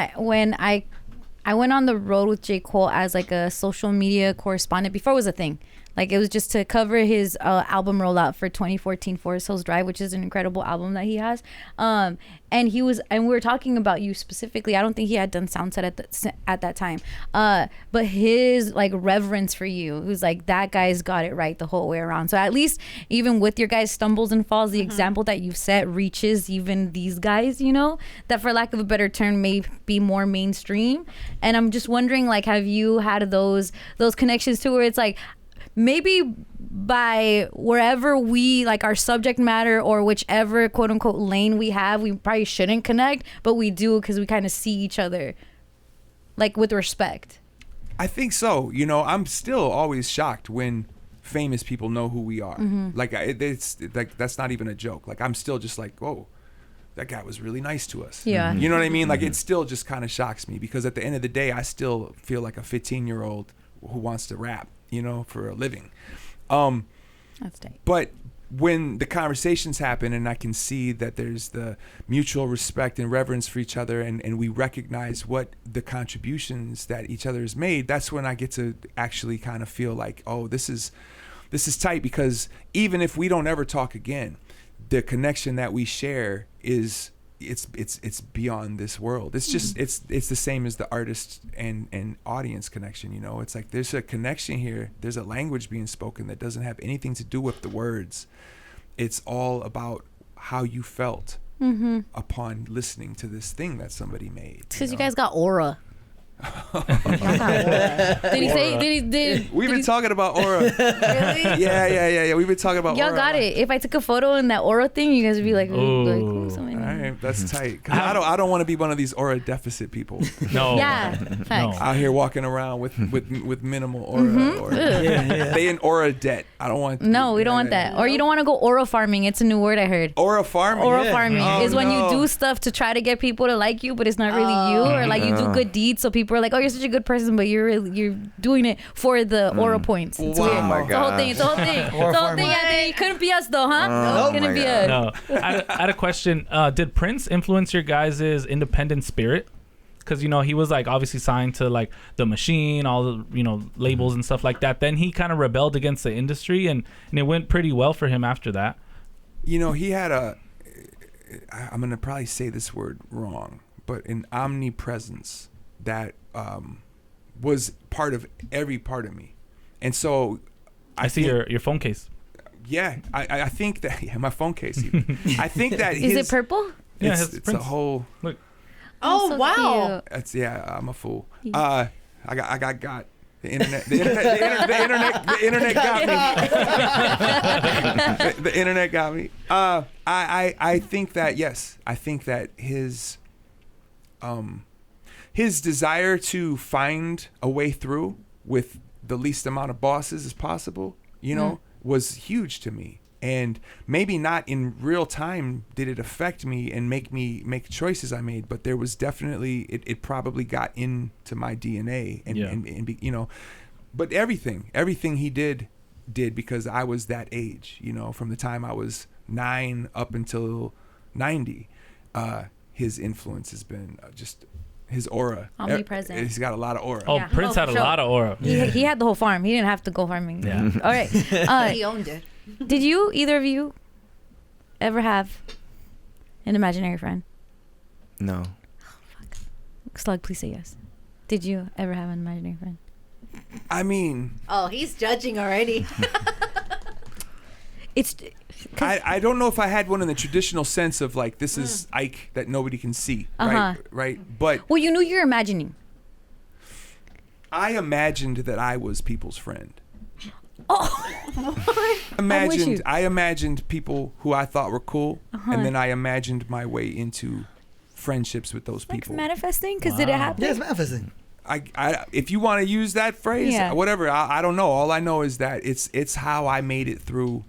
A: I went on the road with J. Cole as like a social media correspondent before it was a thing. Like it was just to cover his album rollout for 2014 Forest Hills Drive, which is an incredible album that he has. And we were talking about you specifically. I don't think he had done Soundset at that time. But his like reverence for you, who's like, that guy's got it right the whole way around. So at least even with your guys' stumbles and falls, the example that you've set reaches even these guys, you know, that for lack of a better term may be more mainstream. And I'm just wondering, like, have you had those connections too, where it's like, maybe by wherever we like our subject matter or whichever quote unquote lane we have, we probably shouldn't connect, but we do because we kind of see each other like with respect.
C: I think so. You know, I'm still always shocked when famous people know who we are. Like it's like, that's not even a joke. Like I'm still just like, whoa, that guy was really nice to us.
A: Yeah.
C: You know what I mean? Like it still just kind of shocks me, because at the end of the day, I still feel like a 15-year-old who wants to rap, you know, for a living.
A: That's tight.
C: But when the conversations happen and I can see that there's the mutual respect and reverence for each other, and we recognize what the contributions that each other has made, that's when I get to actually kind of feel like, oh, this is tight, because even if we don't ever talk again, the connection that we share is it's beyond this world. It's just it's the same as the artist and audience connection, you know. It's like there's a connection here. There's a language being spoken that doesn't have anything to do with the words. It's all about how you felt upon listening to this thing that somebody made.
A: Because you guys got aura. Did he say?
C: We've been talking about aura.
F: Really?
C: Yeah. We've been talking about
A: Y'all
C: aura.
A: got it. If I took a photo in that aura thing, you guys would be like,
E: Ooh.
A: something.
C: All right, that's tight. 'Cause I don't want to be one of these aura deficit people
E: No.
A: Yeah, facts.
C: out here walking around with minimal aura, or they in aura debt. I don't want.
A: No, we don't want that. Or you don't want to go aura farming. It's a new word I heard.
C: Aura farming.
A: Aura farming
C: Oh,
A: is when
C: no.
A: you do stuff to try to get people to like you, but it's not really you, or like you do good deeds, so people are like, "Oh, you're such a good person," but you're doing it for the aura points. It's
C: Wow.
A: weird.
C: Oh my
A: It's the whole thing. It's the whole thing. It's the whole
B: farming.
A: thing. Anthony, it couldn't be us though, huh?
D: Oh
A: It couldn't
D: my
A: be
D: God.
A: us.
E: No. I had a question. Did Prince influence your guys' independent spirit? Because, you know, he was like obviously signed to like The Machine, all the, you know, labels and stuff like that. Then he kind of rebelled against the industry, and it went pretty well for him after that.
C: You know, he had I'm gonna probably say this word wrong, but an omnipresence that was part of every part of me, and so
E: I see
C: think-
E: your phone case.
C: Yeah, I think that my phone case. Even. I think that
A: Is it purple?
E: Yeah,
C: It's,
E: it's
C: it's a
E: Prince.
C: whole.
E: Look.
F: Oh,
A: so
F: wow.
C: It's I'm a fool. I got. The internet got me. The internet got me. I think that, yes, I think that his desire to find a way through with the least amount of bosses as possible, you know, was huge to me. And maybe not in real time did it affect me and make me make choices I made, but there was definitely, it probably got into my DNA and you know, but everything he did because I was that age, you know, from the time I was 9 up until 90, his influence has been just his aura.
A: Omnipresent.
C: He's got a lot of aura.
E: Oh,
A: Yeah.
E: Prince
A: Oh,
E: had a
A: for sure.
E: lot of aura.
A: He had the whole farm. He didn't have to go farming.
E: Yeah.
A: All right.
F: He owned it.
A: Did either of you ever have an imaginary friend?
D: No.
A: Slug, please say yes. Did you ever have an imaginary friend?
C: I mean,
F: Oh, he's judging already.
A: It's
C: I don't know if I had one in the traditional sense of like, this is Ike that nobody can see, right? But
A: well, you knew you're imagining.
C: I imagined that I was people's friend.
A: Oh,
C: I imagined people who I thought were cool, and then I imagined my way into friendships with those
A: like
C: people.
A: manifesting? Because did it happen?
B: Yeah, it's manifesting.
C: I if you want to use that phrase,
A: Yeah.
C: whatever. I don't know. All I know is that it's how I made it through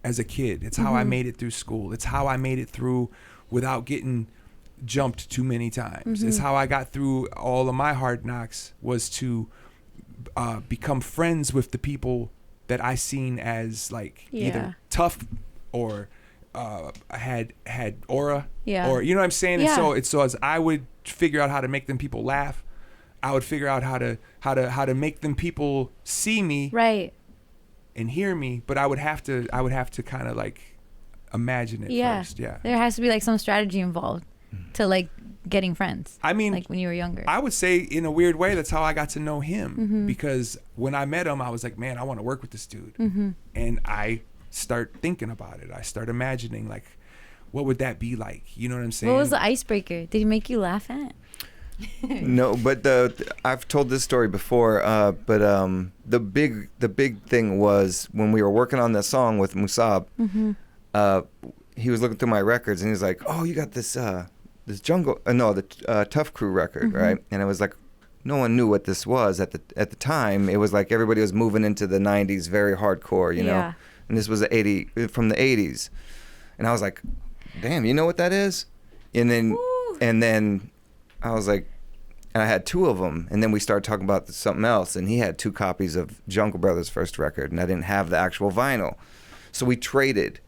C: as a kid. It's how I made it through school. It's how I made it through without getting jumped too many times. It's how I got through all of my hard knocks, was to become friends with the people that I seen as like either tough or had aura, or you know what I'm saying.
A: Yeah.
C: And so as I would figure out how to make them people laugh, I would figure out how to make them people see me
A: Right.
C: and hear me, but I would have to kind of like imagine it first. Yeah.
A: There has to be like some strategy involved to like getting friends.
C: I mean,
A: like when you were younger.
C: I would say in a weird way, that's how I got to know him, because when I met him, I was like, man, I want to work with this dude. And I start thinking about it. I start imagining like, what would that be like? You know what I'm saying?
A: What was the icebreaker? Did he make you laugh at?
D: No, but I've told this story before. But the big thing was when we were working on that song with Musab. He was looking through my records and he was like, "Oh, you got this Tough Crew record, right?" And it was like, no one knew what this was at the time. It was like everybody was moving into the '90s, very hardcore, you know. And this was from the '80s, and I was like, "Damn, you know what that is?" And then I was like, and I had two of them, and then we started talking about something else, and he had 2 copies of Jungle Brothers' first record, and I didn't have the actual vinyl, so we traded.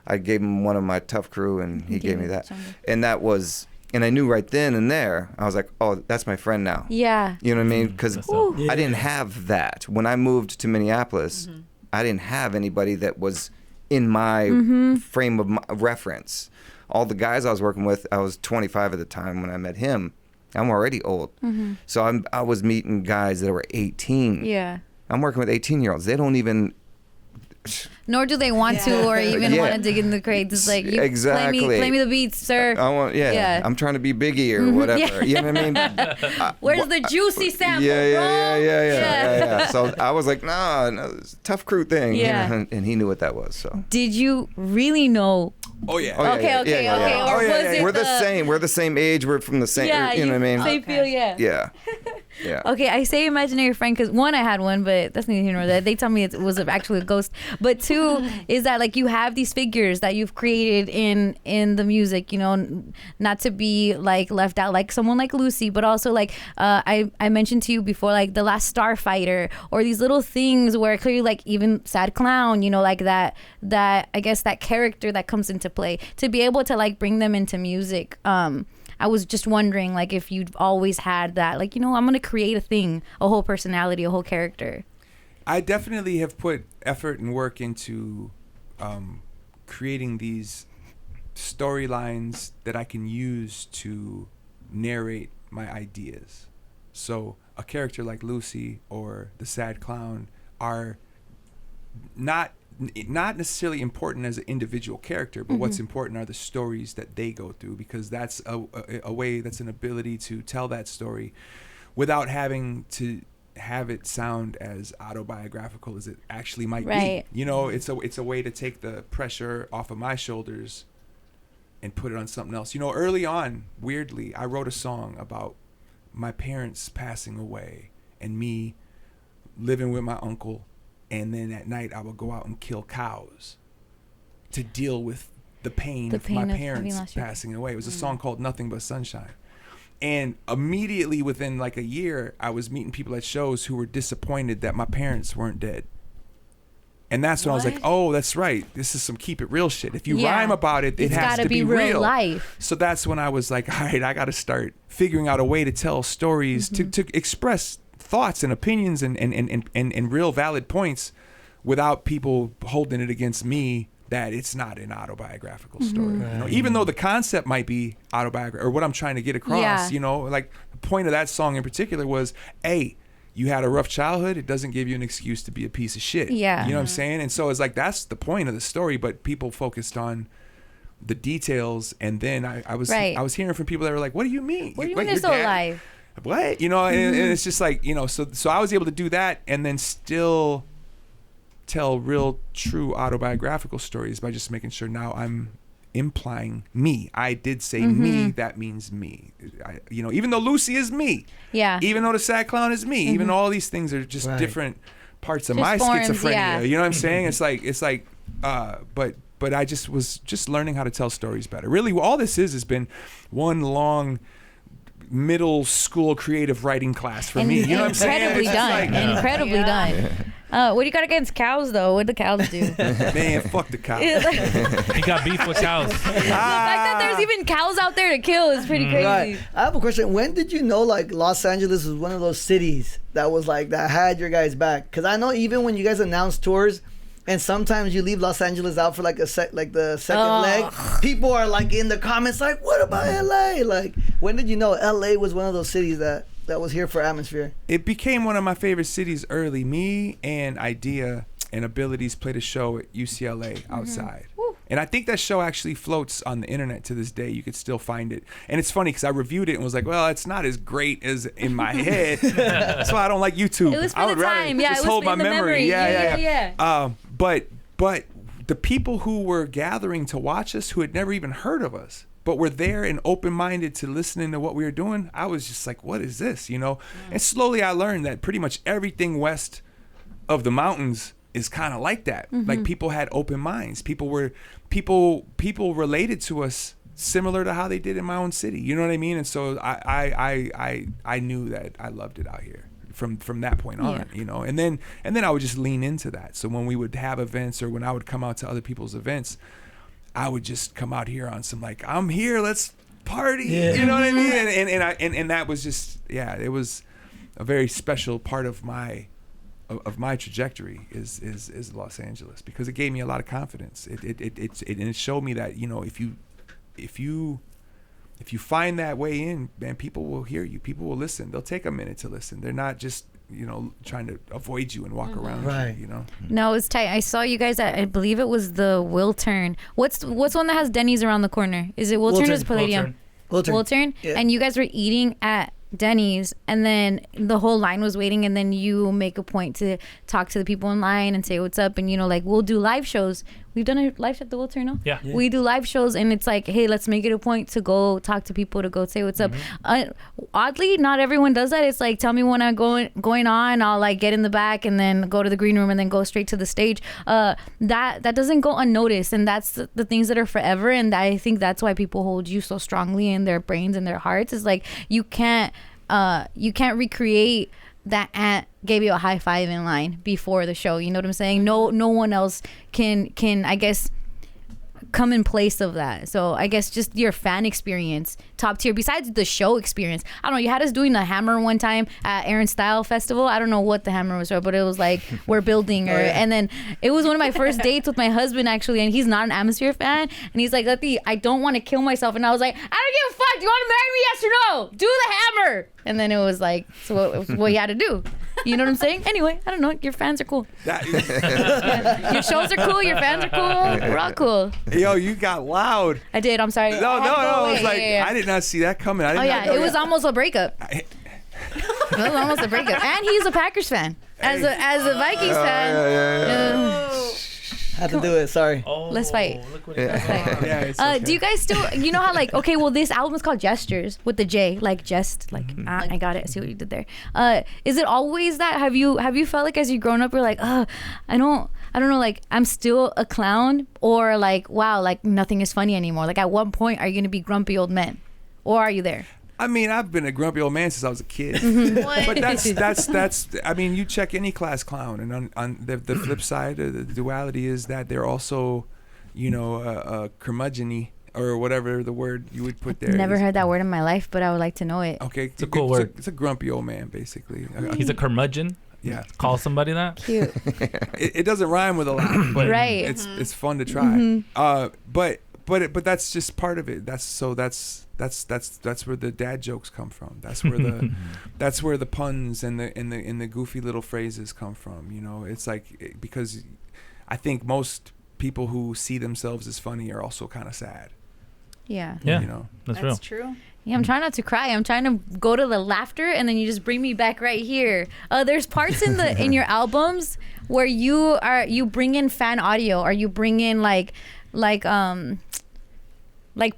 D: I gave him one of my Tough Crew, and he gave me that, and that was. And I knew right then and there, I was like, oh, that's my friend now.
A: Yeah.
D: You know what I mean? Because I didn't have that. When I moved to Minneapolis, I didn't have anybody that was in my frame of reference. All the guys I was working with, I was 25 at the time when I met him. I'm already old. So I was meeting guys that were 18.
A: Yeah.
D: I'm working with 18-year-olds. They don't even...
A: Nor do they want to or even want to dig in the crates. It's like, you play me the beats, sir.
D: I'm trying to be Biggie or whatever. You know what I mean?
A: Where's the juicy sample,
D: Yeah. So I was like, no, it's a Tough Crew thing.
A: Yeah.
D: You know? And he knew what that was. So.
A: Did you really know?
C: Oh yeah.
A: Okay. Or was it
D: We're the same. We're the same age. We're from the same. You know what I mean?
A: Same feel. Yeah. Okay, I say imaginary friend because 1, I had one, but that's neither here nor there. They tell me it was actually a ghost. But 2 is that like you have these figures that you've created in the music, you know, not to be like left out, like someone like Lucy, but also like I mentioned to you before, like The Last Starfighter, or these little things where clearly like even Sad Clown, you know, like that I guess that character that comes into play, to be able to like bring them into music. I was just wondering, like, if you've always had that, like, you know, I'm going to create a thing, a whole personality, a whole character.
C: I definitely have put effort and work into creating these storylines that I can use to narrate my ideas. So a character like Lucy or the Sad Clown are not necessarily important as an individual character, but what's important are the stories that they go through, because that's a way, that's an ability to tell that story without having to have it sound as autobiographical as it actually might be. You know, it's a way to take the pressure off of my shoulders and put it on something else. You know, early on, weirdly, I wrote a song about my parents passing away and me living with my uncle. And then at night, I would go out and kill cows to deal with the pain of my parents passing away. It was a song called Nothing But Sunshine. And immediately within like a year, I was meeting people at shows who were disappointed that my parents weren't dead. And that's when I was like, oh, that's right. This is some keep it real shit. If you rhyme about it, it has to be real
A: life.
C: So that's when I was like, all right, I got to start figuring out a way to tell stories, to express thoughts and opinions and real valid points without people holding it against me that it's not an autobiographical story. You know, even though the concept might be autobiographical or what I'm trying to get across, you know, like the point of that song in particular was, A, you had a rough childhood, it doesn't give you an excuse to be a piece of shit. You know what I'm saying? And so it's like, that's the point of the story, but people focused on the details. And then I was hearing from people that were like, what do you mean?
A: What do you mean they're still alive?
C: What? You know, and it's just like, you know, so I was able to do that and then still tell real, true autobiographical stories by just making sure now I'm implying me. I did say me, that means me. You know, even though Lucy is me. Yeah. Even though the Sad Clown is me. Even all these things are just different parts of my schizophrenia. You know what I'm saying? It's like, but I just was just learning how to tell stories better. Really, all this has been one long middle school creative writing class for me. You know what I'm saying?
A: Incredibly done. What do you got against cows, though? What do the cows do?
C: Man, fuck the cows.
E: He got beef with cows.
A: The fact that there's even cows out there to kill is pretty crazy.
B: Right. I have a question. When did you know, like, Los Angeles was one of those cities that was like, that had your guys back? Because I know even when you guys announced tours, And sometimes you leave Los Angeles out for like the second leg. People are like in the comments like, what about LA? Like, when did you know LA was one of those cities that was here for atmosphere?
C: It became one of my favorite cities early. Me and Idea and Abilities played a show at UCLA outside. And I think that show actually floats on the internet to this day. You could still find it. And it's funny because I reviewed it and was like, well, it's not as great as in my head. So I don't like YouTube.
A: It was for
C: I would
A: the
C: rather
A: time. Yeah,
C: just
A: it was
C: hold my
A: in the
C: memory.
A: Yeah.
C: But the people who were gathering to watch us, who had never even heard of us, but were there and open-minded to listening to what we were doing, I was just like, what is this, you know? And slowly I learned that pretty much everything west of the mountains is kind of like that. Like, people had open minds. People related to us similar to how they did in my own city. You know what I mean? And so I knew that I loved it out here from that point on, you know. And then I would just lean into that. So when we would have events, or when I would come out to other people's events, I would just come out here on some like, I'm here, let's party. You know what I mean? And that was just, it was a very special part of my trajectory is Los Angeles, because it gave me a lot of confidence. It showed me that, you know, if you find that way in, man, people will hear you. People will listen. They'll take a minute to listen. They're not just, you know, trying to avoid you and walk around you, you know.
A: No, it's tight. I saw you guys at, I believe it was the Wiltern. What's one that has Denny's around the corner? Is it Wiltern or is it Palladium? Wiltern. Yeah. And you guys were eating at Denny's, and then the whole line was waiting, and then you make a point to talk to the people in line and say what's up, and you know, like, we'll do live shows. We've done a live show at the Wiltern, no?
E: Yeah.
A: We do live shows, and it's like, hey, let's make it a point to go talk to people, to go say what's up. Oddly, not everyone does that. It's like, tell me when I'm going on, I'll like get in the back and then go to the green room and then go straight to the stage. That doesn't go unnoticed, and that's the things that are forever. And I think that's why people hold you so strongly in their brains and their hearts. Is like, you can't recreate that Aunt gave you a high five in line before the show. You know what I'm saying? No one else can I guess come in place of that. So I guess just your fan experience, top tier, besides the show experience. I don't know, you had us doing the Hammer one time at Aaron Style Festival. I don't know what the Hammer was for, but it was like, we're building. And then it was one of my first dates with my husband, actually, and he's not an Atmosphere fan, and he's like, Letty, I don't want to kill myself. And I was like, I don't give a fuck, do you want to marry me, yes or no? Do the Hammer. And then it was like, so what you had to do. You know what I'm saying? Anyway, I don't know. Your fans are cool. Your shows are cool. Your fans are cool. We're all cool.
C: Yo, you got loud.
A: I did. I'm sorry.
C: No. I was like, I did not see that coming.
A: It was almost a breakup. It was almost a breakup. And he's a Packers fan. As a Vikings fan.
B: Had to do it. Sorry.
A: Let's fight.
C: Let's fight.
A: Do you guys still, you know how like, okay, well, this album is called Gestures with the J, like just like, I got it. I see what you did there. Is it always that? Have you felt like as you've grown up, you're like, I don't know, like I'm still a clown, or like, wow, like nothing is funny anymore. Like at one point, are you gonna be grumpy old men, or are you there?
C: I mean, I've been a grumpy old man since I was a kid. But that's. I mean, you check any class clown, and on the flip side, the duality is that they're also, you know, a curmudgeon-y, or whatever the word you would put there.
A: Never heard that word in my life, but I would like to know it.
C: Okay,
E: it's a cool word.
C: It's a grumpy old man, basically.
E: He's a curmudgeon.
C: Yeah.
E: Call somebody that.
A: Cute.
C: It doesn't rhyme with a lot, but
A: right.
C: It's fun to try. But that's just part of it. That's where the dad jokes come from. That's where the puns and the goofy little phrases come from. You know, it's like, because I think most people who see themselves as funny are also kind of sad.
A: Yeah.
E: Yeah.
C: You know,
F: that's true.
A: Yeah, I'm trying not to cry. I'm trying to go to the laughter, and then you just bring me back right here. There's parts in your albums where you bring in fan audio, or you bring in like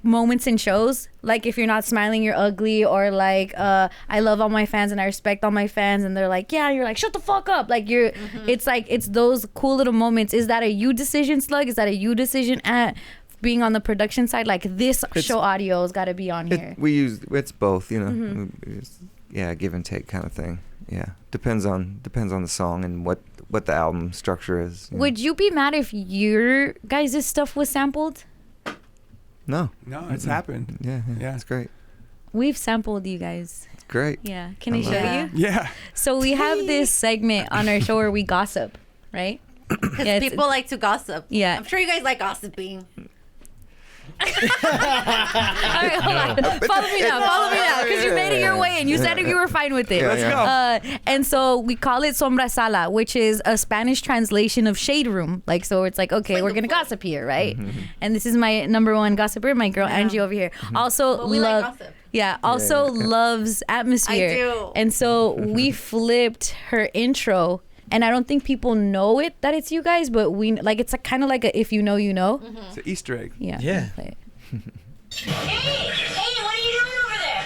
A: moments in shows, like if you're not smiling, you're ugly, or like I love all my fans and I respect all my fans, and they're like, yeah, you're like, shut the fuck up. Like it's those cool little moments. Is that a you decision, Slug? Is that a you decision at being on the production side? Like this show audio has got to be on here.
D: It's both, you know. Yeah, give and take kind of thing. Yeah, depends on the song and what the album structure is.
A: Would you be mad if your guys' stuff was sampled?
D: No,
C: it's happened.
D: Yeah, it's great.
A: We've sampled you guys.
D: It's great.
A: Yeah, can I show you?
C: Yeah.
A: So we have this segment on our show where we gossip, right?
F: Because
A: Yeah,
F: people like to gossip.
A: Yeah.
F: I'm sure you guys like gossiping.
A: All right, hold on. Follow me now, because you made it your way and you said you were fine with it.
C: Let's go.
A: And so we call it Sombra Sala, which is a Spanish translation of shade room. Like, so it's like, okay, we're gonna gossip here, right? And this is my number one gossiper, my girl Angie over here. Also,
F: But we like gossip.
A: loves atmosphere.
F: I do.
A: And so we flipped her intro. And I don't think people know it that it's you guys, but we like it's kind of like a if you know, you know.
C: It's an Easter egg.
A: Yeah.
B: Yeah.
A: Play it.
G: Hey, what are you doing over there?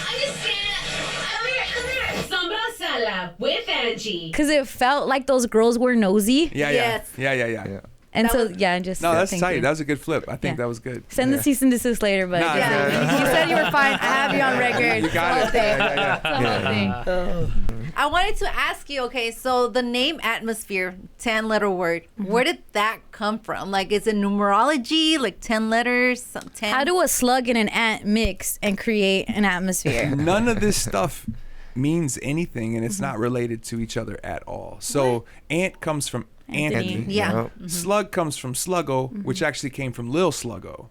G: I'm just standing. Come here. Sombra Sala with Angie.
A: Because it felt like those girls were nosy.
C: Yeah,
F: Yes.
C: yeah.
A: And
F: That
A: so,
F: was-
A: yeah, just.
C: No, that's
A: thank
C: tight.
A: you.
C: That was a good flip. I think
A: Yeah.
C: that was good.
A: Send the cease and desist later, but
C: Nah,
A: you said you were fine. I have you on record.
C: You got it. Yeah.
A: It's a whole thing.
F: I wanted to ask you, okay, so the name atmosphere, 10-letter word, where did that come from? Like, is it numerology, like 10 letters, 10?
A: How do a slug and an ant mix and create an atmosphere?
C: None of this stuff means anything, and it's not related to each other at all. So, ant comes from
A: Anthony.
C: Anthony.
F: Yeah.
C: Slug comes from Sluggo, which actually came from Lil Sluggo.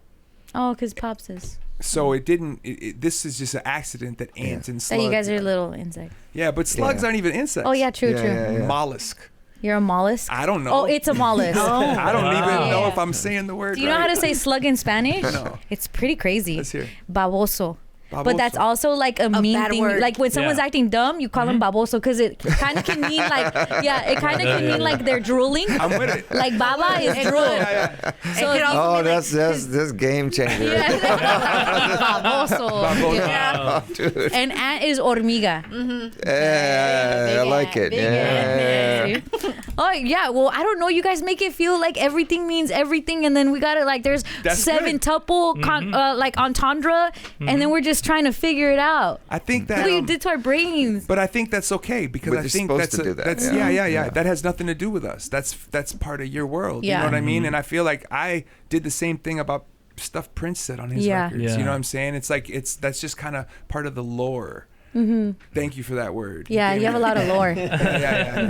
A: Oh, because Pops is.
C: So it didn't. This is just an accident that ants and
A: That
C: slugs.
A: you guys are little insects.
C: Yeah, but slugs aren't even insects.
A: Oh, yeah, true.
C: Mollusk.
A: You're a mollusk?
C: I don't know.
A: Oh, it's a mollusk.
C: I don't even know
A: Yeah.
C: if I'm saying the word.
A: Do you know how to say slug in Spanish?
C: No.
A: It's pretty crazy.
C: Let's hear.
A: Baboso. But that's
C: Baboso.
A: also like a mean
F: bad
A: thing.
F: word.
A: Like when someone's
E: Yeah.
A: acting dumb, you call them baboso because it kind of can mean like, it kind of can mean like they're drooling.
C: I'm with it.
A: Like baba is drool.
C: Yeah.
A: So
F: It could also
D: Oh,
F: be like-
D: that's game changer.
A: baboso.
C: Baboso.
A: Yeah.
D: Dude.
A: And ant is hormiga.
D: Yeah, I like it.
A: Big
D: Yeah.
A: ant. Oh yeah, well I don't know. You guys make it feel like everything means everything, and then we got it like there's
C: That's
A: seven
C: good.
A: tuple like entendre, and then we're just trying to figure it out.
C: I think that.
A: Look what you did to our brains.
C: But I think that's okay because
D: But
C: I
D: you're
C: think
D: supposed
C: that's
D: to do that,
C: that's
D: yeah.
C: yeah. That has nothing to do with us. That's part of your world. You
A: Yeah.
C: know what I mean? And I feel like I did the same thing about stuff Prince said on his
A: Yeah.
C: records.
E: Yeah.
C: You know what I'm saying? It's like that's just kind of part of the lore. Thank you for that word.
A: Yeah, you have a lot of lore.
C: Yeah.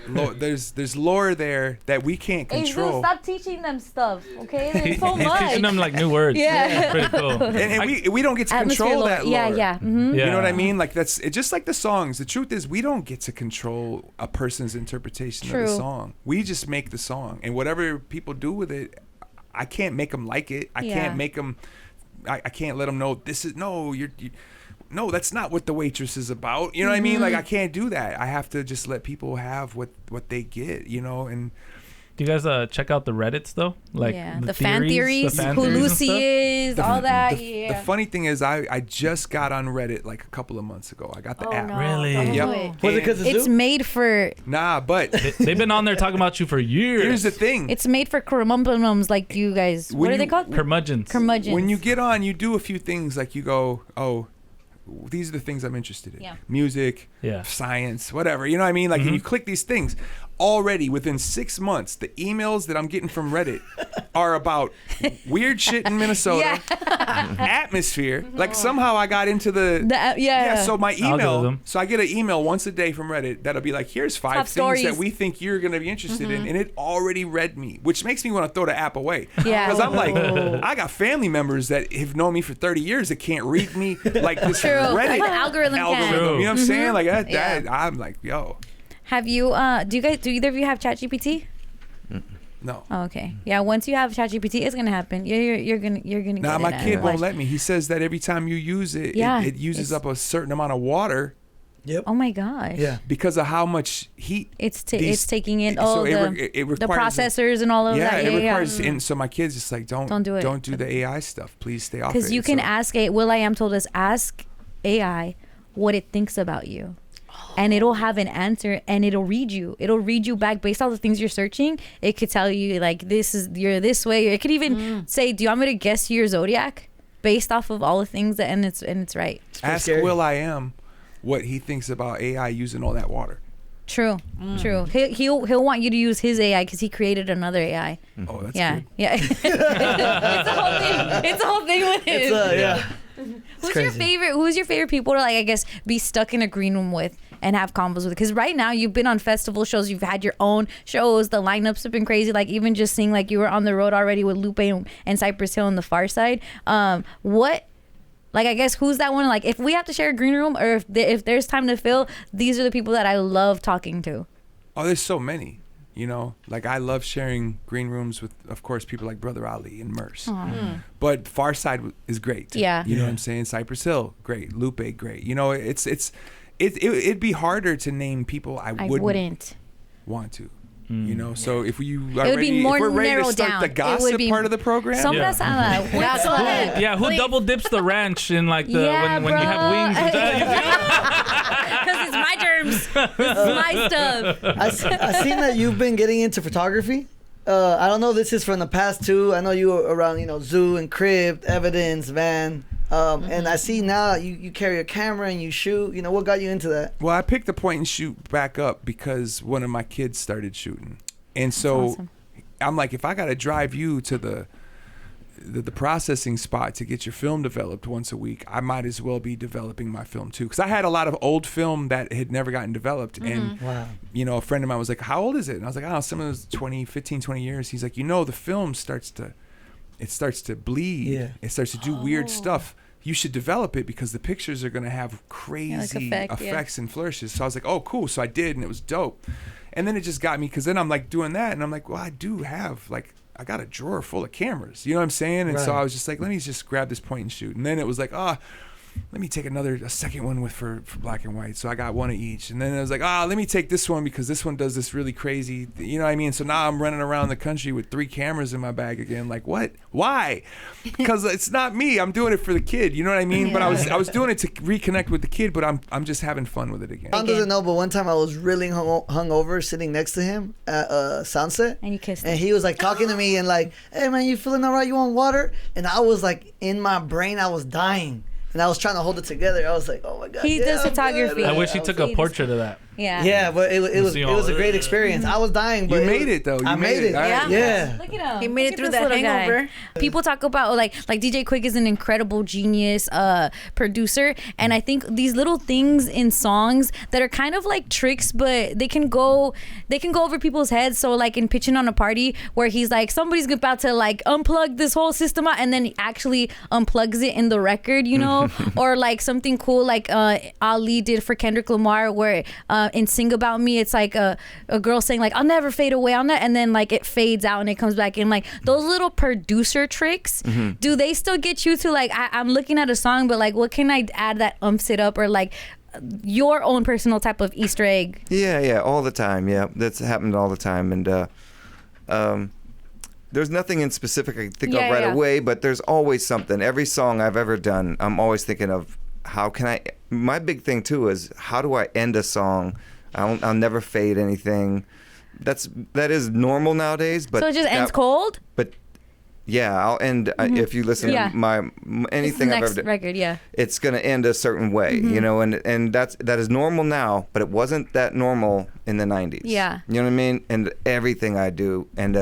C: Lore, there's lore there that we can't control.
A: stop teaching them stuff, okay? There's so
E: He's
A: much.
E: teaching them like new words.
A: Yeah.
E: Pretty cool.
C: And we don't get to
A: Atmosphere
C: control
A: lore.
C: that lore.
A: Yeah. Mhm.
C: You know what I mean? Like that's it, just like the songs. The truth is, we don't get to control a person's interpretation of
A: True.
C: the song. We just make the song, and whatever people do with it, I can't make them like it. I
A: Yeah.
C: can't make them. I can't let them know this is no, that's not what The Waitress is about. You know what I mean? Like I can't do that. I have to just let people have what they get. You know, and
E: Do you guys check out the Reddits though? Like
A: the fan theories, who
E: and
A: Lucy
E: stuff?
A: is, all that.
C: the funny thing is, I just got on Reddit like a couple of months ago. I got the app.
E: Really?
A: Don't do
C: Yep.
A: it.
B: Was it because of
A: It's
B: Zoo?
A: made for
C: Nah, but
E: They've been on there talking about you for years.
C: here's the thing.
A: it's made for curmudgeons like you guys.
C: When
A: What are
C: you-
A: they called?
E: Curmudgeons.
A: Curmudgeons.
C: When you get on, you do a few things like you go, oh, these are the things I'm interested in.
A: Yeah.
C: Music,
E: Yeah.
C: science, whatever. You know what I mean? Like, and you click these things. Already within 6 months, the emails that I'm getting from Reddit are about weird shit in Minnesota, atmosphere. Like somehow I got into the
A: yeah.
C: So my email,
E: Algorithm.
C: so I get an email once a day from Reddit that'll be like, here's 5
A: Top
C: things
A: stories.
C: that we think you're gonna be interested in, and it already read me, which makes me want to throw the app away.
A: Yeah.
C: Because I'm like, I got family members that have known me for 30 years that can't read me like this
A: True.
C: Reddit
A: Like the algorithm can.
C: You know what I'm saying? Like that,
A: Yeah.
C: I'm like, yo,
A: Have you? Do either of you have ChatGPT?
C: no.
A: Oh, okay. Yeah. Once you have ChatGPT, it's gonna happen. You're gonna
C: Nah,
A: get
C: my
A: it
C: kid
A: out.
C: won't let me. He says that every time you use it,
A: Yeah,
C: it uses
A: it's-
C: up a certain amount of water
B: Yep.
A: Oh my gosh.
B: Yeah.
C: because of how much heat.
A: It's
C: these-
A: taking in
C: so
A: all
C: it
A: the
C: re- it
A: the
C: requires-
A: processors and all of
C: Yeah,
A: that.
C: it
A: Yeah,
C: requires. And so my kid's just like, don't
A: Don't do it.
C: Don't do the AI stuff. Please stay off it.
A: Because you can
C: So-
A: ask Will.i.am told us, ask AI what it thinks about you. And it'll have an answer and it'll read you. It'll read you back based on the things you're searching. It could tell you like you're this way. It could even say, do you want me to guess your zodiac? Based off of all the things that and it's right.
C: Ask
B: scary.
C: Will.i.am what he thinks about AI using all that water.
A: True. True. He'll want you to use his AI because he created another AI.
C: Oh, that's
A: Yeah.
C: good.
A: Yeah. It's a whole thing. It's a whole thing with him.
B: Yeah.
A: Who's your favorite people to, like, I guess, be stuck in a green room with and have combos with? Because right now you've been on festival shows, you've had your own shows, the lineups have been crazy. Like, even just seeing like you were on the road already with Lupe and Cypress Hill on the Far Side. Like, I guess, who's that one? Like, if we have to share a green room, or if there's time to fill, these are the people that I love talking to.
C: Oh, there's so many. You know, like, I love sharing green rooms with, of course, people like Brother Ali and Merce. But Farside is great.
A: Yeah.
C: You know what I'm saying? Cypress Hill, great. Lupe, great. You know, it'd be harder to name people I wouldn't want to. You know, so if we are
A: it would be more
C: if we're ready to
A: narrowed
C: start
A: down.
C: the gossip part of the program,
A: Sombra Sala.
E: Yeah, who double dips the ranch in like the when you have wings?
A: Because it's my germs. This is my stuff.
B: I seen that you've been getting into photography. I don't know if this is from the past too. I know you were around, you know, Zoo and Crib, Evidence, Van. And I see now you carry a camera and you shoot. You know, what got you into that?
C: Well, I picked the point and shoot back up because one of my kids started shooting. And so
A: awesome.
C: I'm like, if I got to drive you to the processing spot to get your film developed once a week, I might as well be developing my film too. Because I had a lot of old film that had never gotten developed. And, you know, a friend of mine was like, how old is it? And I was like, oh, some of those 15, 20 years. He's like, you know, the film starts to bleed.
B: Yeah.
C: It starts to do weird stuff. You should develop it because the pictures are going to have crazy effects and flourishes. So I was like, oh, cool. So I did, and it was dope. And then it just got me, because then I'm like doing that, and I'm like, well, I do have, like, I got a drawer full of cameras. You know what I'm saying? And so I was just like, let me just grab this point and shoot. And then it was like, let me take a second one for black and white. So I got one of each. And then I was like, let me take this one because this one does this really crazy, you know what I mean? So now I'm running around the country with 3 cameras in my bag again. Like, what? Why? Because it's not me. I'm doing it for the kid. You know what I mean? But I was doing it to reconnect with the kid, but I'm just having fun with it again.
B: John doesn't know, but one time I was really hungover sitting next to him at Sunset.
A: And you kissed him.
B: And he was like talking to me and like, hey man, you feeling all right? You want water? And I was like, in my brain, I was dying. And I was trying to hold it together. I was like, oh my God.
A: He does photography.
E: I wish he took a portrait of that.
A: Yeah,
B: but it was a great experience. I was dying, but
C: you made it though.
B: I made it.
A: Yeah. Look at him.
F: He made it through that hangover.
A: People talk about like DJ Quick is an incredible genius producer, and I think these little things in songs that are kind of like tricks, but they can go over people's heads. So like in Pitching on a Party, where he's like, somebody's about to like unplug this whole system out, and then he actually unplugs it in the record, you know, or like something cool like Ali did for Kendrick Lamar, where in Sing About Me, it's like a girl saying like, I'll never fade away on that, and then like it fades out and it comes back in. Like those little producer tricks, do they still get you to like, I'm looking at a song, but like, what can I add that umps it up, or like your own personal type of Easter egg?
D: Yeah, all the time. Yeah, that's happened all the time. And there's nothing in specific I can think of right away, but there's always something. Every song I've ever done, I'm always thinking of how can I. My big thing too is how do I end a song? I'll never fade anything. That is normal nowadays, but
A: so it just ends cold.
D: But yeah, I'll end if you listen to my anything I've ever done.
A: Record,
D: it's gonna end a certain way, you know, and that is normal now, but it wasn't that normal in the 90s.
A: Yeah,
D: you know what I mean. And everything I do, and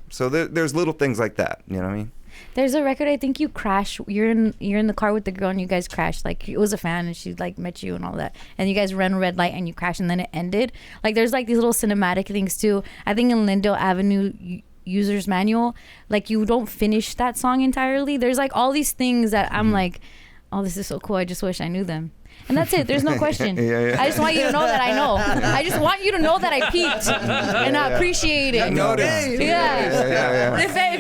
D: so there's little things like that. You know what I mean.
A: There's a record I think you crash. You're in the car with the girl and you guys crashed. Like it was a fan and she like met you and all that. And you guys ran a red light and you crashed and then it ended. Like there's like these little cinematic things too. I think in Lindale Avenue User's Manual, like you don't finish that song entirely. There's like all these things that I'm like, oh, this is so cool. I just wish I knew them. And that's it. There's no question. I just want you to know that I know. I just want you to know that I peeped and I appreciate it. If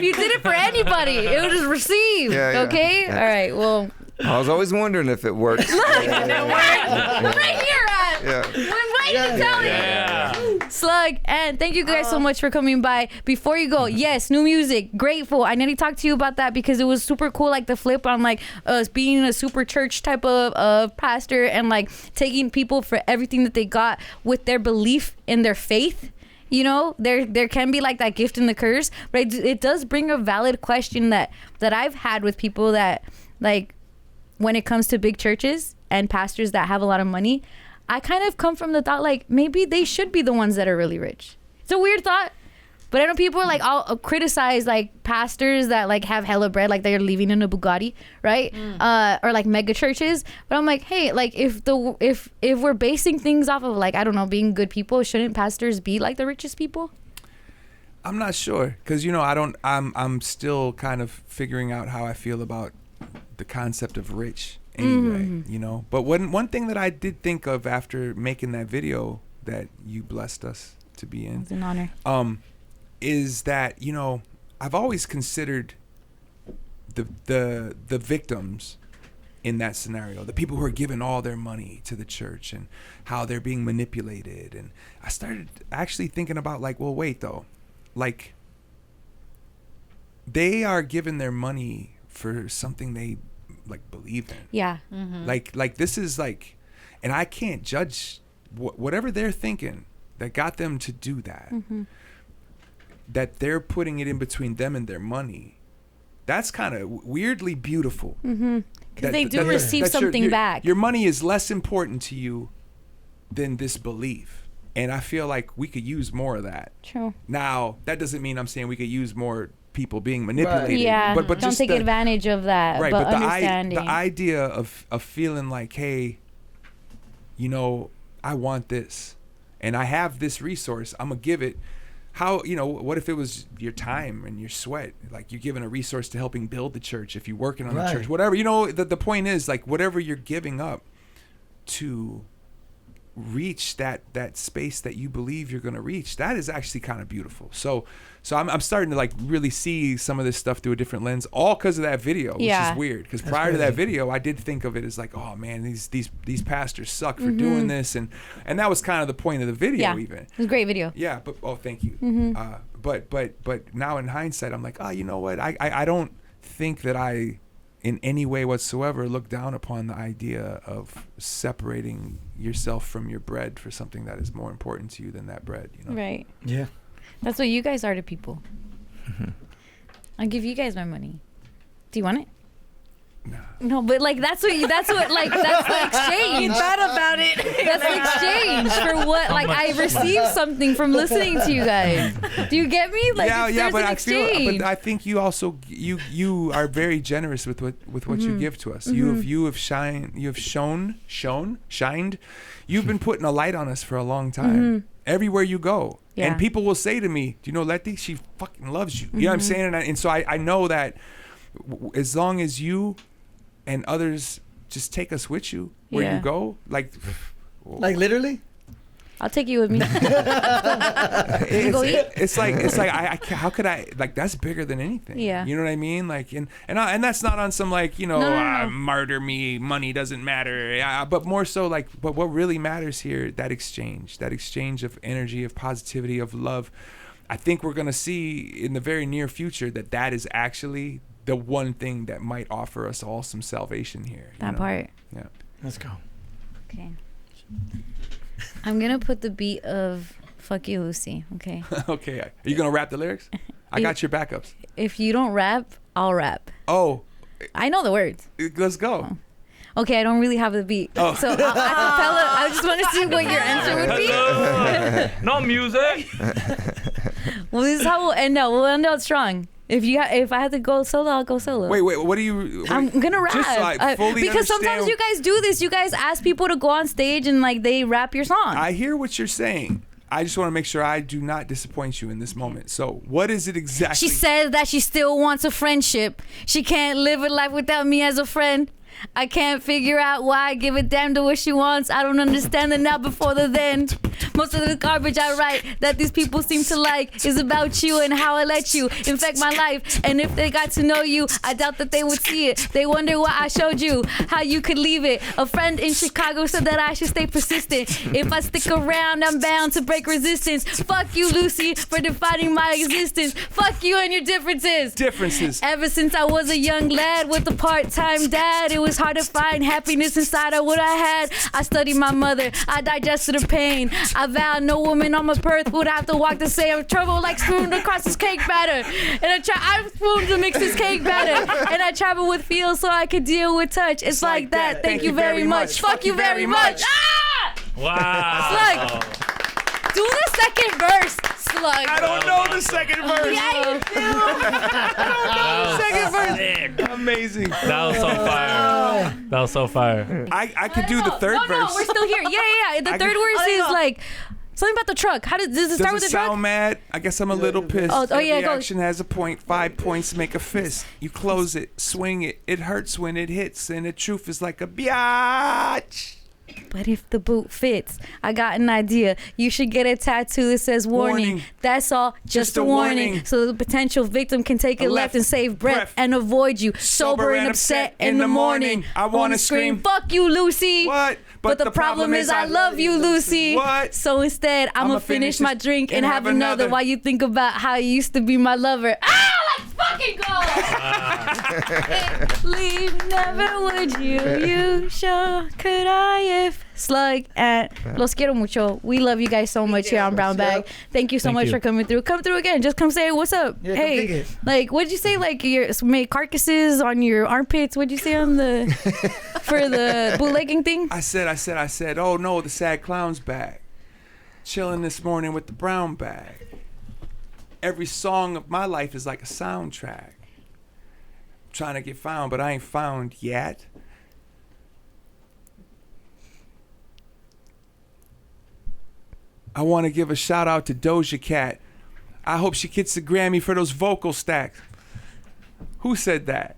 A: you did it for anybody, it was just received. Okay? All right. Well,
D: I was always wondering if it works.
A: Look, it worked. Right here, we're waiting to tell you. Slug, and thank you guys so much for coming by. Before you go, yes, new music, grateful. I need to talk to you about that because it was super cool, like the flip on like us being a super church type of pastor and like taking people for everything that they got with their belief in their faith. You know, there can be like that gift and the curse, but it does bring a valid question that I've had with people that like when it comes to big churches and pastors that have a lot of money. I kind of come from the thought like maybe they should be the ones that are really rich. It's a weird thought, But I know people are like all criticize like pastors that like have hella bread, like they're living in a Bugatti, right? Or like mega churches. But I'm like, hey, like if we're basing things off of like, I don't know, being good people, shouldn't pastors be like the richest people?
C: I'm not sure, because I'm still kind of figuring out how I feel about the concept of rich anyway, But one thing that I did think of after making that video that you blessed us to be in,
A: it's an honor,
C: is that I've always considered the victims in that scenario, the people who are giving all their money to the church and how they're being manipulated. And I started actually thinking about like, well, wait though. Like, they are giving their money for something they like believe in.
A: Yeah.
C: Like this is like, and I can't judge whatever they're thinking that got them to do that. That they're putting it in between them and their money. That's kind of weirdly beautiful.
A: Because they do receive something back.
C: Your money is less important to you than this belief. And I feel like we could use more of that.
A: True.
C: Now, that doesn't mean I'm saying we could use more people being manipulated.
A: Right. Yeah,
C: but
A: don't
C: just
A: take advantage of that.
C: Right,
A: but
C: but
A: understanding.
C: the idea of feeling like, hey, I want this, and I have this resource, I'm going to give it. How, what if it was your time and your sweat? Like, you're giving a resource to helping build the church, if you're working on the church, whatever. The point is, like, whatever you're giving up to reach that space that you believe you're going to reach, that is actually kind of beautiful. So I'm starting to like really see some of this stuff through a different lens, all because of that video, which is weird, because prior to that video I did think of it as like, oh man, these pastors suck for doing this, and that was kind of the point of the video. Even
A: it was a great video.
C: But thank you. But now in hindsight I'm like, oh, you know what, I don't think that I in any way whatsoever look down upon the idea of separating yourself from your bread for something that is more important to you than that bread,
A: Right.
B: Yeah.
A: That's what you guys are to people. I'll give you guys my money. Do you want it? No, but like that's the exchange.
F: You thought about it.
A: That's the exchange for what? Like, I received something from listening to you guys. Do you get me? Like,
C: yeah, but
A: exchange.
C: I think you also you are very generous with what you give to us. You have shined. You've been putting a light on us for a long time. Everywhere you go. Yeah. And people will say to me, do you know Letty? She fucking loves you. You know what I'm saying? And so I know that as long as you and others just take us with you where you go, like
B: literally.
A: I'll take you with me.
C: It's like I how could I, like, that's bigger than anything.
A: Yeah.
C: You know what I mean? Like, and that's not on some like, no. Murder me, money doesn't matter. But more so like, but what really matters here, that exchange of energy, of positivity, of love. I think we're going to see in the very near future that is actually the one thing that might offer us all some salvation here.
A: That part.
C: Yeah.
B: Let's go.
A: Okay. I'm going to put the beat of Fuck You, Lucy. Okay.
C: Okay. Are you going to rap the lyrics? I got your backups.
A: If you don't rap, I'll rap.
C: Oh.
A: I know the words.
C: Let's go.
A: Oh. Okay, I don't really have the beat. Oh. So a cappella, I just want to see what your answer would be.
E: No music.
A: Well, this is how we'll end out. We'll end out strong. If I had to go solo, I'll go solo.
C: Wait, what do you...
A: I'm gonna rap.
C: Just so I fully
A: because sometimes you guys do this. You guys ask people to go on stage and like they rap your song.
C: I hear what you're saying. I just want to make sure I do not disappoint you in this moment. So what is it exactly?
A: She says that she still wants a friendship. She can't live her life without me as a friend. I can't figure out why I give a damn to what she wants. I don't understand the now before the then. Most of the garbage I write that these people seem to like is about you and how I let you infect my life. And if they got to know you, I doubt that they would see it. They wonder why I showed you how you could leave it. A friend in Chicago said that I should stay persistent. If I stick around, I'm bound to break resistance. Fuck you, Lucy, for defining my existence. Fuck you and your differences. Ever since I was a young lad with a part-time dad, it was hard to find happiness inside of what I had. I studied my mother. I digested her pain. I vowed no woman on my birth would have to walk the same trouble like spoon across this cake batter. And I spooned to mix this cake batter. And I travel with feel so I could deal with touch. It's like that. Thank you very much. Fuck you very much. Ah!
E: Wow.
A: It's like, do the second verse Slug.
C: I don't know the second verse.
A: Yeah, you do.
C: Second verse. Amazing.
E: That was so fire. That was so fire.
C: I could do the third verse.
A: No, we're still here. Yeah. The third verse is like something about the truck. Does it start with the truck?
C: Sound mad? I guess I'm a little pissed.
A: Yeah,
C: Every
A: go.
C: action has a point. 5 points make a fist. You close it, swing it. It hurts when it hits, and the truth is like a biatch.
A: But if the boot fits, I got an idea. You should get a tattoo that says warning. That's all, just a warning. So the potential victim can take it left and save breath and avoid you. Sober and upset in the morning.
C: I want to scream,
A: fuck you, Lucy.
C: What?
A: But the problem is I love you, Lucy.
C: What?
A: So instead, I'm going to finish my drink and have another while you think about how you used to be my lover. Let's fucking go. Leave, never would you. You sure could I if Slug and Los quiero mucho. We love you guys so much here on Brown Bag. Thank you so much for coming through. Come through again. Just come say what's up.
B: Yeah,
A: hey, like what'd you say? Like your made carcasses on your armpits. What'd you say on the for the bootlegging thing?
C: I said, oh no, the sad clown's back. Chilling this morning with the brown bag. Every song of my life is like a soundtrack. I'm trying to get found, but I ain't found yet. I want to give a shout out to Doja Cat. I hope she gets the Grammy for those vocal stacks. Who said that?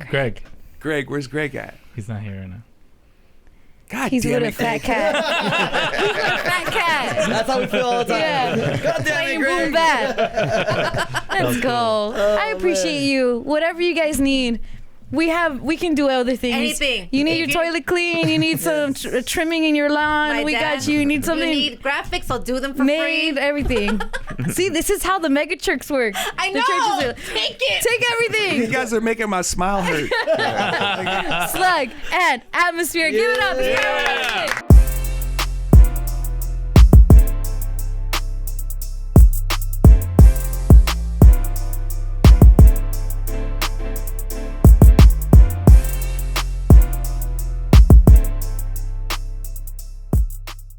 E: Greg.
C: Greg, where's Greg at?
E: He's not here right now.
C: God
A: He's
C: damn
A: with
C: it.
A: a fat cat. He's with a fat cat.
B: That's how we feel all the time.
A: Yeah.
B: God damn it,
A: Playing boom
B: Greg.
A: bap. Let's go. I appreciate you. Whatever you guys need. We can do other things.
F: Anything.
A: You need your toilet clean. You need some trimming in your lawn. We got you. You need something.
F: You need graphics. I'll do them for
A: made,
F: free.
A: Everything. See, this is how the mega church work.
F: I
A: The
F: know.
A: churches are,
F: Take it.
A: take everything.
C: You guys are making my smile hurt.
A: Slug and Atmosphere. Give it up. It's Brown Bag.